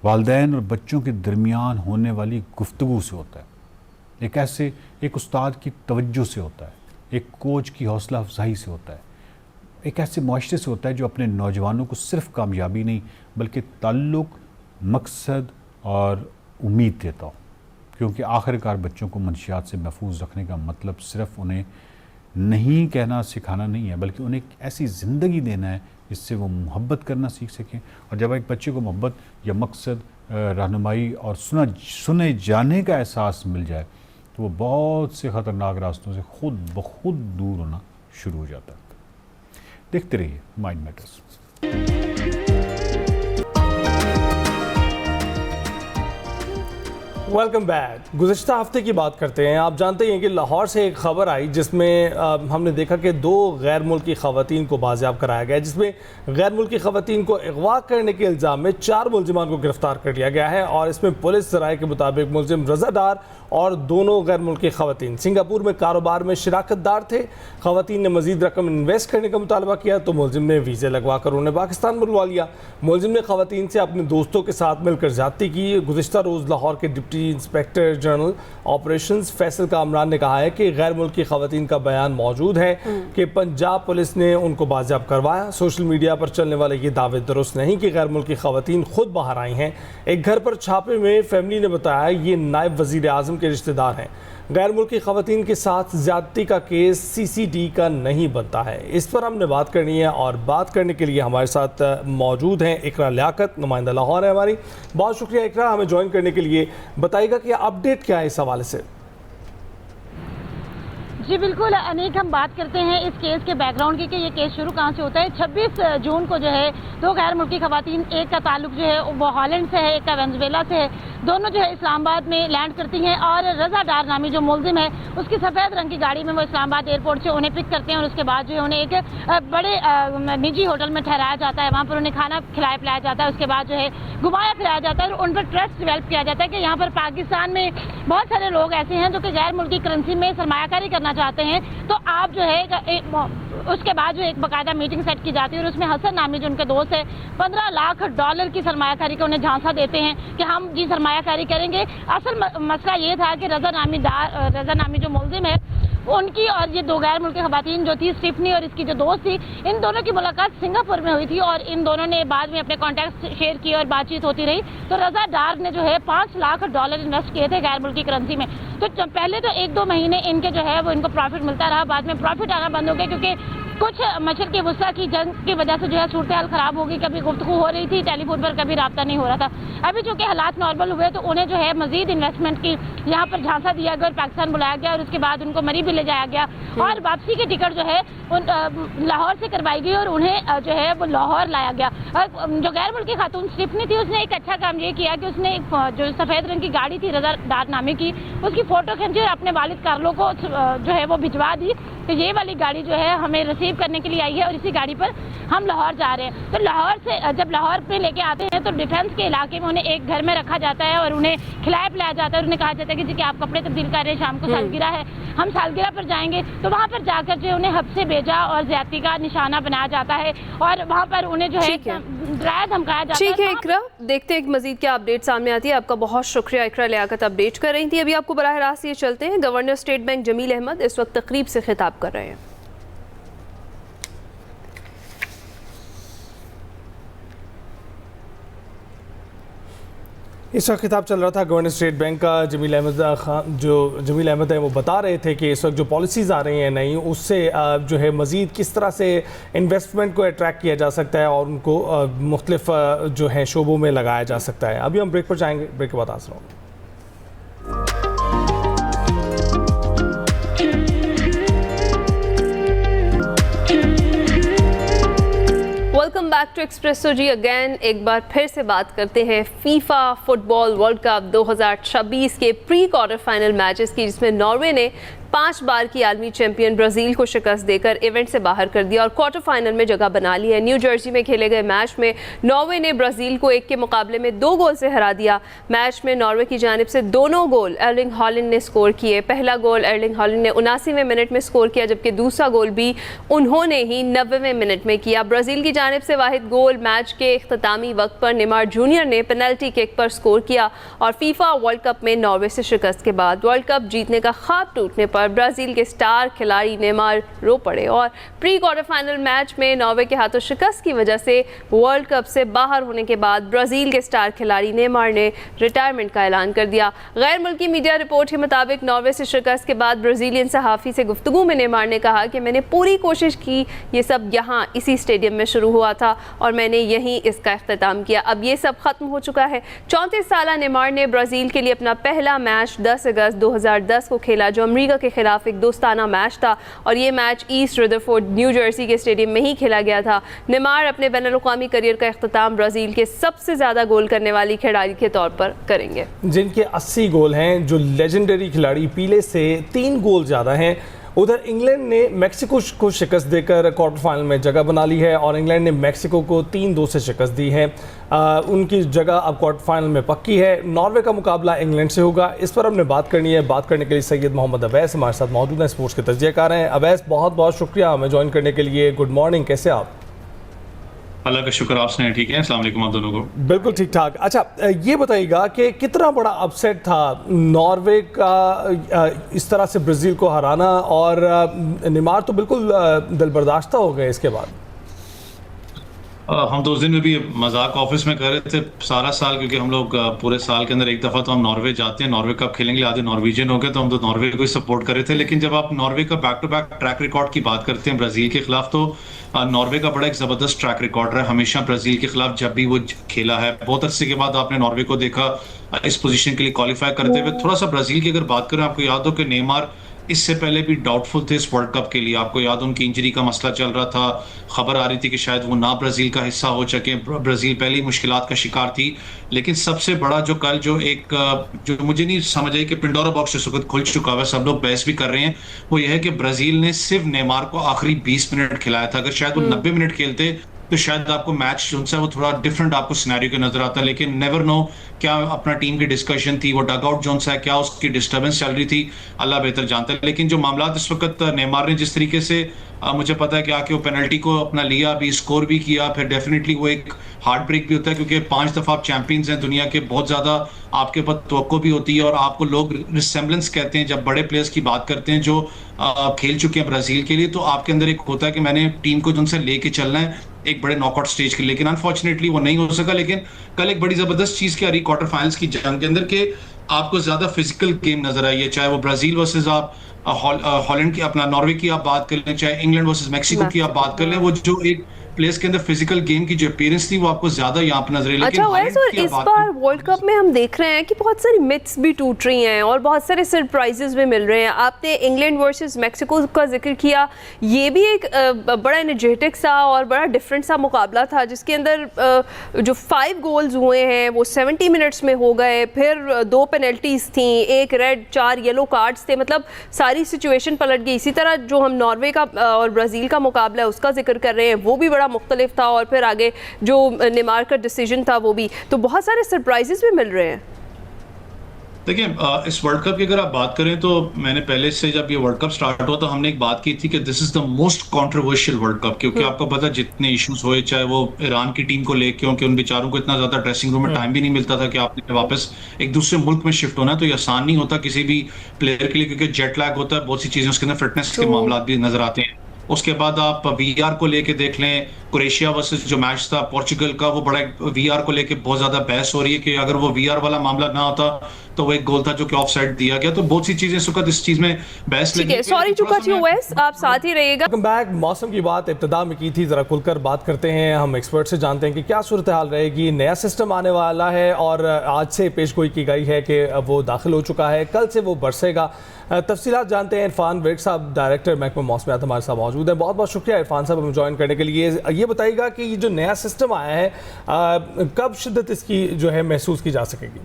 वालिदैन और बच्चों के दरमियान होने वाली गुफ्तगू से होता है, एक उस्ताद की तवज्जो से होता है, एक कोच की हौसला अफजाई से होता है, एक ऐसे मुआशरे से होता है जो अपने नौजवानों को सिर्फ कामयाबी नहीं बल्कि ताल्लुक़, मकसद और उम्मीद देता हो। क्योंकि आखिरकार बच्चों को मंशियात से महफूज रखने का मतलब सिर्फ उन्हें नहीं कहना सिखाना नहीं है, बल्कि उन्हें एक ऐसी ज़िंदगी देना है जिससे वो मोहब्बत करना सीख सकें। और जब एक बच्चे को मोहब्बत या मकसद, रहनुमाई और सुने जाने का एहसास मिल जाए, तो वो बहुत से ख़तरनाक रास्तों से खुद ब खुद दूर होना शुरू हो जाता है। देखते रहिए माइंड मैटर्स। Welcome back. गुज़िश्ता हफ्ते की बात करते हैं। आप जानते हैं कि लाहौर से एक खबर आई जिसमें हमने देखा कि 2 गैर मुल्की ख़वातीन को बाजियाब कराया गया, जिसमें गैर मुल्की ख़वातीन को अगवा करने के इल्ज़ाम में 4 मुलजिमान को गिरफ्तार कर लिया गया है। और इसमें पुलिस राय के मुताबिक मुलजिम रज़ा डार और दोनों गैर मुल्की ख़वातीन सिंगापुर में कारोबार में शिराकतदार थे। ख़वातीन ने मज़ीद रकम इन्वेस्ट करने का मुतालबा किया तो मुलजिम ने वीज़े लगवा कर उन्हें पाकिस्तान बुलवा लिया। मुलजिम ने ख़वातीन से अपने दोस्तों के साथ मिलकर ज़्यादती की। गुज़िश्ता रोज़ लाहौर के deputy inspector general operations Faisal Kamran ने कहा है कि गैर मुल्की ख़वातीन का बयान मौजूद है कि पंजाब पुलिस ने उनको बाजियाब करवाया। सोशल मीडिया पर चलने वाले ये दावे दुरुस्त नहीं कि गैर मुल्की ख़वातीन खुद बाहर आई हैं। एक घर पर छापे में फैमिली ने बताया ये नायब वज़ीर आज़म के रिश्तेदार हैं। गैर मुल्की ख़वातीन के साथ ज़्यादती का केस CCD का नहीं बनता है। इस पर हमने बात करनी है और बात करने के लिए हमारे साथ मौजूद हैं इकरा लियाकत, नुमाइंदा लाहौर है हमारी। बहुत शुक्रिया इकरा हमें ज्वाइन करने के लिए। बताइएगा कि अपडेट क्या है इस हवाले से। जी बिल्कुल अनेक, हम बात करते हैं इस केस के बैकग्राउंड की कि ये केस शुरू कहाँ से होता है। 26 जून को जो है 2 गैर मुल्की ख़वातीन, एक का ताल्लुक जो है वो हॉलैंड से है, एक का वेनेजुएला से है, दोनों जो है इस्लामाबाद में लैंड करती हैं। और रज़ा डार नामी जो मुलजिम है उसकी सफ़ेद रंग की गाड़ी में वो इस्लामाबाद एयरपोर्ट से उन्हें पिक करते हैं और उसके बाद जो है उन्हें एक बड़े निजी होटल में ठहराया जाता है। वहाँ पर उन्हें खाना खिलाया पिलाया जाता है, उसके बाद जो है घुमाया फिराया जाता है और उन पर ट्रस्ट डेवलप किया जाता है कि यहाँ पर पाकिस्तान में बहुत सारे लोग ऐसे हैं जो कि गैर मुल्की करेंसी में सरमायाकारी करना चाहते हैं, तो आप जो है उसके बाद जो एक बाकायदा मीटिंग सेट की जाती है और उसमें हसन नामी जो उनके दोस्त है $15 लाख की सरमायाकारी का उन्हें झांसा देते हैं कि हम जी सरमायाकारी करेंगे। असल मसला ये था कि रज़ा नामी जो मुलजिम है उनकी और ये 2 गैर मुल्की ख़वातीन जो थी स्टीफनी और इसकी जो दोस्त थी, इन दोनों की मुलाकात सिंगापुर में हुई थी और इन दोनों ने बाद में अपने कॉन्टैक्ट शेयर किए और बातचीत होती रही। तो रज़ा डार ने जो है $5 लाख इन्वेस्ट किए थे गैर मुल्की करेंसी में। तो पहले तो 1-2 महीने इनके जो है वो इनको प्रॉफिट मिलता रहा, बाद में प्रॉफिट आना बंद हो गया क्योंकि कुछ मशर के वसा की जंग की वजह से जो है सूरत हाल ख़राब हो गई। कभी गुफ्तगू हो रही थी टेलीफोन पर, कभी रब्ता नहीं हो रहा था। अभी चूँकि हालात नॉर्मल हुए तो उन्हें जो है मजीद इन्वेस्टमेंट की यहाँ पर झांसा दिया गया और पाकिस्तान बुलाया गया और उसके बाद उनको मरी भी ले जाया गया और वापसी की टिकट जो है लाहौर से करवाई गई और उन्हें जो है वो लाहौर लाया गया। और जो गैर मुल्की खातून स्टीफनी थी उसने एक अच्छा काम ये किया कि उसने जो सफ़ेद रंग की गाड़ी थी रज़ा डार नामे की, उसकी फ़ोटो खींची और अपने वालिद कार्लो को जो है वो भिजवा दी कि ये वाली गाड़ी जो है हमें रिसीव करने के लिए आई है और इसी गाड़ी पर हम लाहौर जा रहे हैं। तो लाहौर से जब लाहौर पे लेके आते हैं तो डिफेंस के इलाके में उन्हें एक घर में रखा जाता है और उन्हें खिलाया पिलाया जाता है। उन्हें कहा जाता है कि जी कि आप कपड़े तब्दील कर रहे हैं, शाम को सालगिरह है, हम सालगिरह पर जाएंगे। तो वहाँ पर जाकर जो उन्हें हब से भेजा और ज्यादती का निशाना बनाया जाता है और वहाँ पर उन्हें जो है डराया धमकाया जाता है। ठीक है इकरा, देखते हैं एक मजीद क्या अपडेट सामने आती है। आपका बहुत शुक्रिया इकरा लियाकत, अपडेट कर रही थी। अभी आपको बराह रास्त ये चलते हैं, governor state bank Jameel Ahmad इस वक्त तकरीब से खिताब कर रहे हैं। इस वक्त खिताब चल रहा था गवर्नर स्टेट बैंक का। जमील अहमद है वो बता रहे थे कि इस वक्त जो पॉलिसीज़ आ रही हैं नई, उससे जो है मज़ीद किस तरह से इन्वेस्टमेंट को अट्रैक्ट किया जा सकता है और उनको मुख्तलिफ जो है शोबों में लगाया जा सकता है। अभी हम ब्रेक पर जाएंगे, ब्रेक के बाद हाजिर होंगे। Welcome back to Expresso ji. Again एक बार फिर से बात करते हैं फीफा फुटबॉल वर्ल्ड कप 2026 के प्री क्वार्टर फाइनल मैचेस की, जिसमें नॉर्वे ने 5 बार की आलमी चैंपियन ब्राज़ील को शिकस्त देकर इवेंट से बाहर कर दिया और क्वार्टर फाइनल में जगह बना ली है। न्यू जर्सी में खेले गए मैच में नॉर्वे ने ब्राज़ील को 1 के मुकाबले में 2 गोल से हरा दिया। मैच में नॉर्वे की जानिब से दोनों गोल एर्लिंग हॉलैंड ने स्कोर किए। पहला गोल एर्लिंग हॉलैंड ने 79वें मिनट में स्कोर किया, जबकि दूसरा गोल भी उन्होंने ही 90वें मिनट में किया। ब्राज़ील की जानिब से वाहिद गोल मैच के इख्तितामी वक्त पर नेमार जूनियर ने पेनल्टी किक पर स्कोर किया और फीफा वर्ल्ड कप में नॉर्वे से शिकस्त के बाद वर्ल्ड कप जीतने का ख्वाब टूटने पर ब्राज़ील के स्टार खिलाड़ी नेमार रो पड़े और प्री क्वार्टर फाइनल मैच में नॉर्वे के हाथों शिकस्त की वजह से वर्ल्ड कप से बाहर होने के बाद ब्राज़ील के स्टार खिलाड़ी नेमार ने रिटायरमेंट का ऐलान कर दिया। गैर मुल्की मीडिया रिपोर्ट के मुताबिक नॉर्वे से शिकस्त के बाद ब्राज़ीलियन सहाफ़ी से गुफ्तगू में नेमार ने कहा कि मैंने पूरी कोशिश की, ये सब यहाँ इसी स्टेडियम में शुरू हुआ था और मैंने यहीं इसका इख्तिताम किया। अब ये सब ख़त्म हो चुका है। 34 साला नेमार ने ब्राज़ील के लिए अपना पहला मैच 10 अगस्त 2010 को खेला, जो अमरीका के खिलाफ एक दोस्ताना मैच था और ये match east Rutherford new Jersey के स्टेडियम में ही खेला गया था। नेमार अपने बैनुल-अक़वामी करियर का इख्तिताम ब्राज़ील के सबसे ज़्यादा गोल करने वाली खिलाड़ी के तौर पर करेंगे, जिनके 80 गोल हैं। जो लेजेंडरी खिलाड़ी पीले से 3 गोल ज़्यादा हैं। उधर इंग्लैंड ने मेक्सिको को शिकस्त देकर क्वार्टर फाइनल में जगह बना ली है और इंग्लैंड ने मेक्सिको को 3-2 से शिकस्त दी है। उनकी जगह अब क्वार्टर फाइनल में पक्की है। नॉर्वे का मुकाबला इंग्लैंड से होगा। इस पर हमने बात करनी है। बात करने के लिए सैयद मोहम्मद अवैस हमारे साथ मौजूद हैं, स्पोर्ट्स के तजज़ियाकार हैं। अवैस, बहुत बहुत शुक्रिया हमें ज्वाइन करने के लिए। गुड मॉर्निंग, कैसे आप? अल्लाह का शुक्र, आप सुनाए ठीक है? अस्सलाम वालेकुम आप दोनों को। बिल्कुल ठीक ठाक। अच्छा, ये बताइएगा कि कितना बड़ा अपसेट था नॉर्वे का इस तरह से ब्राज़ील को हराना, और नेमार तो बिल्कुल दिलबर्दाश्ता हो गए इसके बाद। हम तो उस दिन में भी मजाक ऑफिस में कर रहे थे सारा साल, क्योंकि हम लोग पूरे साल के अंदर एक दफ़ा तो हम नॉर्वे जाते हैं, नॉर्वे कप खेलेंगे, आधे नॉर्वेजियन हो गए, तो हम तो नॉर्वे को ही सपोर्ट कर रहे थे। लेकिन जब आप नॉर्वे का back to back track record की बात करते हैं ब्राज़ील के खिलाफ, तो नॉर्वे का बड़ा एक ज़बरदस्त ट्रैक रिकॉर्ड रहा हमेशा ब्राज़ील के खिलाफ जब भी वो खेला है। बहुत अरसे के बाद आपने नॉर्वे को देखा इस पोजीशन के लिए क्वालिफाई करते हुए। थोड़ा सा ब्राज़ील की अगर बात करें, आपको याद हो कि नेमार इससे पहले भी डाउटफुल थे इस वर्ल्ड कप के लिए। आपको याद, उनकी इंजरी का मसला चल रहा था, खबर आ रही थी कि शायद वो ना ब्राज़ील का हिस्सा हो सके। ब्राज़ील पहले ही मुश्किलात का शिकार थी। लेकिन सबसे बड़ा जो कल जो मुझे नहीं समझ आई कि पिंडोरा बॉक्स इस वक्त खुल चुका है, सब लोग बहस भी कर रहे हैं, वो ये है कि ब्राज़ील ने सिर्फ नेमार को आखिरी 20 मिनट खिलाया था। अगर शायद वो 90 मिनट खेलते तो शायद आपको मैच जो है वो थोड़ा डिफरेंट आपको सिनेरियो के नजर आता है। लेकिन नेवर नो, क्या अपना टीम की डिस्कशन थी, वो डगआउट जो है क्या उसकी डिस्टर्बेंस चल रही थी, अल्लाह बेहतर जानता है। लेकिन जो मामला इस वक्त नेमार ने जिस तरीके से मुझे पता है कि आके वो पेनल्टी को अपना लिया, भी स्कोर भी किया, फिर डेफिनेटली वो एक हार्ट ब्रेक भी होता है, क्योंकि 5 दफ़ा आप चैंपियंस हैं दुनिया के, बहुत ज़्यादा आपके पास तवक्को भी होती है, और आपको लोग रिसेम्बलेंस कहते हैं जब बड़े प्लेयर्स की बात करते हैं जो खेल चुके हैं ब्राज़ील के लिए, तो आपके अंदर एक होता है कि मैंने टीम को जिनसे लेके चलना है एक बड़े नॉकआउट स्टेज के लिए। लेकिन अनफॉर्चुनेटली वो नहीं हो सका। लेकिन कल एक बड़ी ज़बरदस्त चीज़ क्या रही क्वार्टर फाइनल्स की जंग के अंदर, के आपको ज़्यादा फिजिकल गेम नजर आई है, चाहे वो ब्राज़ील वर्सेस आप हॉलैंड की, अपना नॉर्वे की आप बात कर लें, चाहे इंग्लैंड वर्सेस मैक्सिको की आप बात कर लें, वो जो एक प्लेयर्स के अंदर फिजिकल गेम की जो अपीयरेंस थी वो आपको ज्यादा यहाँ पर नजर आई। अच्छा वैसे, और इस बार वर्ल्ड कप में हम देख रहे हैं कि बहुत सारी मिथ्स भी टूट रही हैं और बहुत सारे सरप्राइजेस भी मिल रहे हैं। आपने इंग्लैंड वर्सेस मैक्सिको का जिक्र किया, ये भी एक बड़ा एनर्जेटिक सा और बड़ा डिफरेंट सा मुकाबला था, जिसके अंदर जो 5 गोल्स हुए हैं वो 70 मिनट्स में हो गए, फिर 2 पेनल्टीज थी, 1 रेड, 4 येलो कार्ड्स थे, मतलब सारी सिचुएशन पलट गई। इसी तरह जो हम नॉर्वे का और ब्राज़ील का मुकाबला है उसका जिक्र कर रहे हैं, वो भी बड़ा मुख्तलिफ था, और फिर आगे जो नेमार का डिसीजन था वो भी, तो बहुत सारे सरप्राइजेस भी मिल रहे हैं। देखिए, इस वर्ल्ड कप की अगर आप बात करें तो मैंने पहले से जब ये वर्ल्ड कप स्टार्ट हुआ तो हमने एक बात की थी कि this is the most controversial world cup, क्योंकि आपको पता जितने इश्यूज हुए, चाहे वो ईरान की टीम को लेकर, क्योंकि उन बेचारों को इतना ज्यादा ड्रेसिंग रूम में टाइम भी नहीं मिलता था कि आपने वापस एक दूसरे मुल्क में शिफ्ट होना है, तो ये आसान नहीं होता किसी भी प्लेयर के लिए, क्योंकि जेट लैग होता है, बहुत सी चीजें उसके अंदर, फिटनेस के मामला भी नजर आते हैं। उसके बाद आप वीआर को लेके देख लें, क्रोएशिया वर्सेस जो मैच था पोर्चुगल का, वो बड़ा वीआर को लेके बहुत ज्यादा बहस हो रही है कि अगर वो वीआर वाला मामला ना होता तो वो एक गोल था जो कि ऑफसाइड दिया गया। तो बहुत सी चीजें सुकत इस चीज में बहस लगी। सॉरी चुका वैस, आप साथ ही रहिएगा। Welcome back. मौसम की बात इब्तिदा में की थी, जरा खुलकर बात करते हैं, हम एक्सपर्ट से जानते हैं कि क्या सूरत हाल रहेगी। नया सिस्टम आने वाला है और आज से पेशगोई की गई है कि वो दाखिल हो चुका है, कल से वो बरसेगा। तफसीलात जानते हैं। इरफान विर्क साहब, डायरेक्टर महकमा मौसमियात, हमारे साथ मौजूद हैं। बहुत बहुत शुक्रिया इरफान साहब हमें ज्वाइन करने के लिए। ये बताइएगा कि ये जो नया सिस्टम आया है, कब शिद्दत इसकी जो है महसूस की जा सकेगी?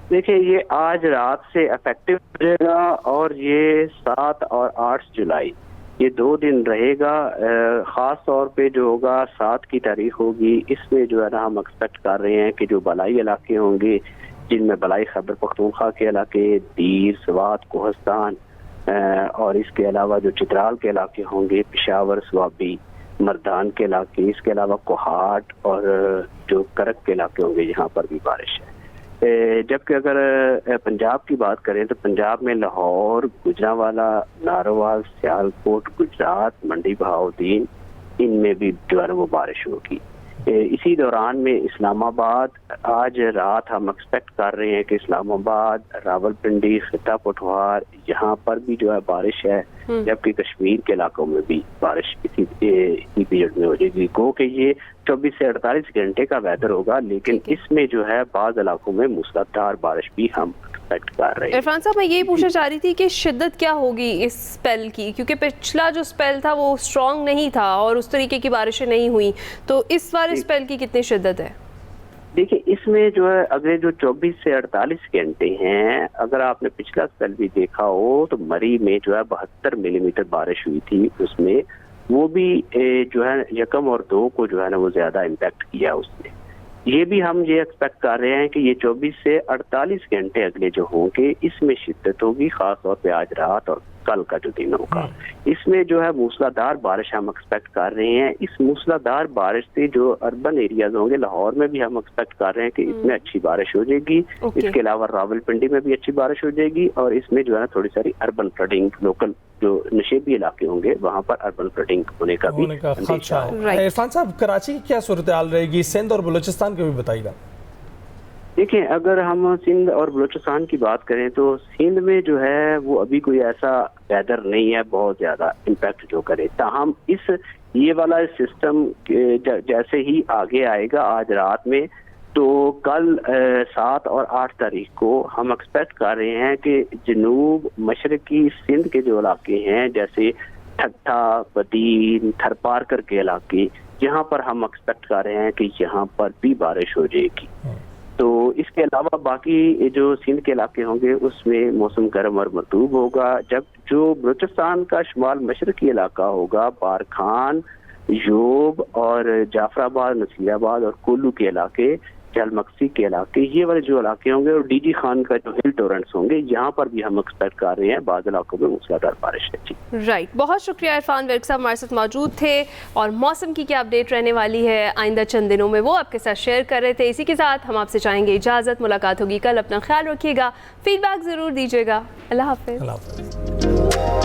देखिए, ये आज रात से इफेक्टिव हो जाएगा और ये 7 और 8 जुलाई ये 2 दिन रहेगा। ख़ास तौर पे जो होगा 7 की तारीख होगी, इसमें जो है ना हम एक्सपेक्ट कर रहे हैं कि जो बलाई इलाके होंगे, जिनमें बलाई खैबर पख्तूनख्वा के इलाके, दीर, स्वात, कोहस्तान और इसके अलावा जो चित्राल के इलाके होंगे, पेशावर, स्वाबी, मर्दान के इलाके, इसके अलावा कोहाट और जो करक के इलाके होंगे, यहाँ पर भी बारिश है। जबकि अगर पंजाब की बात करें तो पंजाब में लाहौर, गुजरांवाला, नारोवाल, सियालकोट, गुजरात, मंडी बहाउद्दीन, इनमें भी जो है वो बारिश होगी। इसी दौरान में इस्लामाबाद, आज रात हम एक्सपेक्ट कर रहे हैं कि इस्लामाबाद, रावलपिंडी, खिता पठवार, यहाँ पर भी जो है बारिश है, जबकि कश्मीर के इलाकों में भी बारिश इसी पीरियड में हो जाएगी। गो कि ये 24 से 48 घंटे का वेदर होगा, लेकिन इसमें जो है बाज़ इलाकों में मूसलाधार बारिश भी हम एक्सपेक्ट कर रहे हैं। इरफान साहब, मैं यही पूछना चाह रही थी कि शिद्दत क्या होगी इस स्पेल की, क्योंकि पिछला जो स्पेल था वो स्ट्रॉन्ग नहीं था और उस तरीके की बारिशें नहीं हुई, तो इस बार स्पेल की कितनी शिद्दत है? देखिए, इसमें जो है अगले जो 24 से 48 घंटे हैं, अगर आपने पिछला स्पेल भी देखा हो तो मरी में जो है 72 मिलीमीटर बारिश हुई थी, उसमें वो भी जो है 1 और 2 को जो है ना वो ज्यादा इम्पैक्ट किया उसने। ये भी हम ये एक्सपेक्ट कर रहे हैं कि ये 24 से 48 घंटे अगले जो होंगे इसमें शिद्दत होगी, खास तौर पे आज रात और कल का जो दिन होगा। इसमें जो है मूसलाधार बारिश हम एक्सपेक्ट कर रहे हैं। इस मूसलाधार बारिश से जो अर्बन एरियाज होंगे, लाहौर में भी हम एक्सपेक्ट कर रहे हैं कि इसमें अच्छी बारिश हो जाएगी। इसके अलावा रावलपिंडी में भी अच्छी बारिश हो जाएगी और इसमें जो है ना थोड़ी सारी अर्बन फ्लडिंग, लोकल जो नशेबी इलाके होंगे वहाँ पर अर्बन फ्लडिंग होने का भी खदशा है। इरफान साहब, कराची की क्या सूरत हाल रहेगी? सिंध और बलूचिस्तान का भी बताइएगा। देखिए, अगर हम सिंध और बलूचिस्तान की बात करें तो सिंध में जो है वो अभी कोई ऐसा वेदर नहीं है बहुत ज्यादा इम्पैक्ट जो करे। ताहम इस ये वाला सिस्टम जैसे ही आगे आएगा आज रात में, तो कल 7 और 8 तारीख को हम एक्सपेक्ट कर रहे हैं कि जनूब मशरकी सिंध के जो इलाके हैं, जैसे ठट्ठा, बदीन, थरपारकर के इलाके, यहाँ पर हम एक्सपेक्ट कर रहे हैं कि यहाँ पर भी बारिश हो जाएगी। तो इसके अलावा बाकी जो सिंध के इलाके होंगे उसमें मौसम गर्म और मरतूब होगा। जब जो बलूचिस्तान का शुमाल मशरकी इलाका होगा, बारखान, योब और जाफराबाद, नसीराबाद और कोल्लू के इलाके, जलमक्सी के इलाके, ये वाले जो इलाके होंगे और डीजी खान का जो हिल टोरेंट्स होंगे, यहाँ पर भी हम एक्सपेक्ट कर रहे हैं बाद इलाकों में मूसलाधार बारिश है। राइट, बहुत शुक्रिया इरफान विर्क साहब हमारे साथ मौजूद थे और मौसम की क्या अपडेट रहने वाली है आइंदा चंद दिनों में वो आपके साथ शेयर कर रहे थे। इसी के साथ हम आपसे चाहेंगे इजाज़त, मुलाकात होगी कल। अपना ख्याल रखिएगा, फीडबैक ज़रूर दीजिएगा। अल्लाह हाफ़िज़।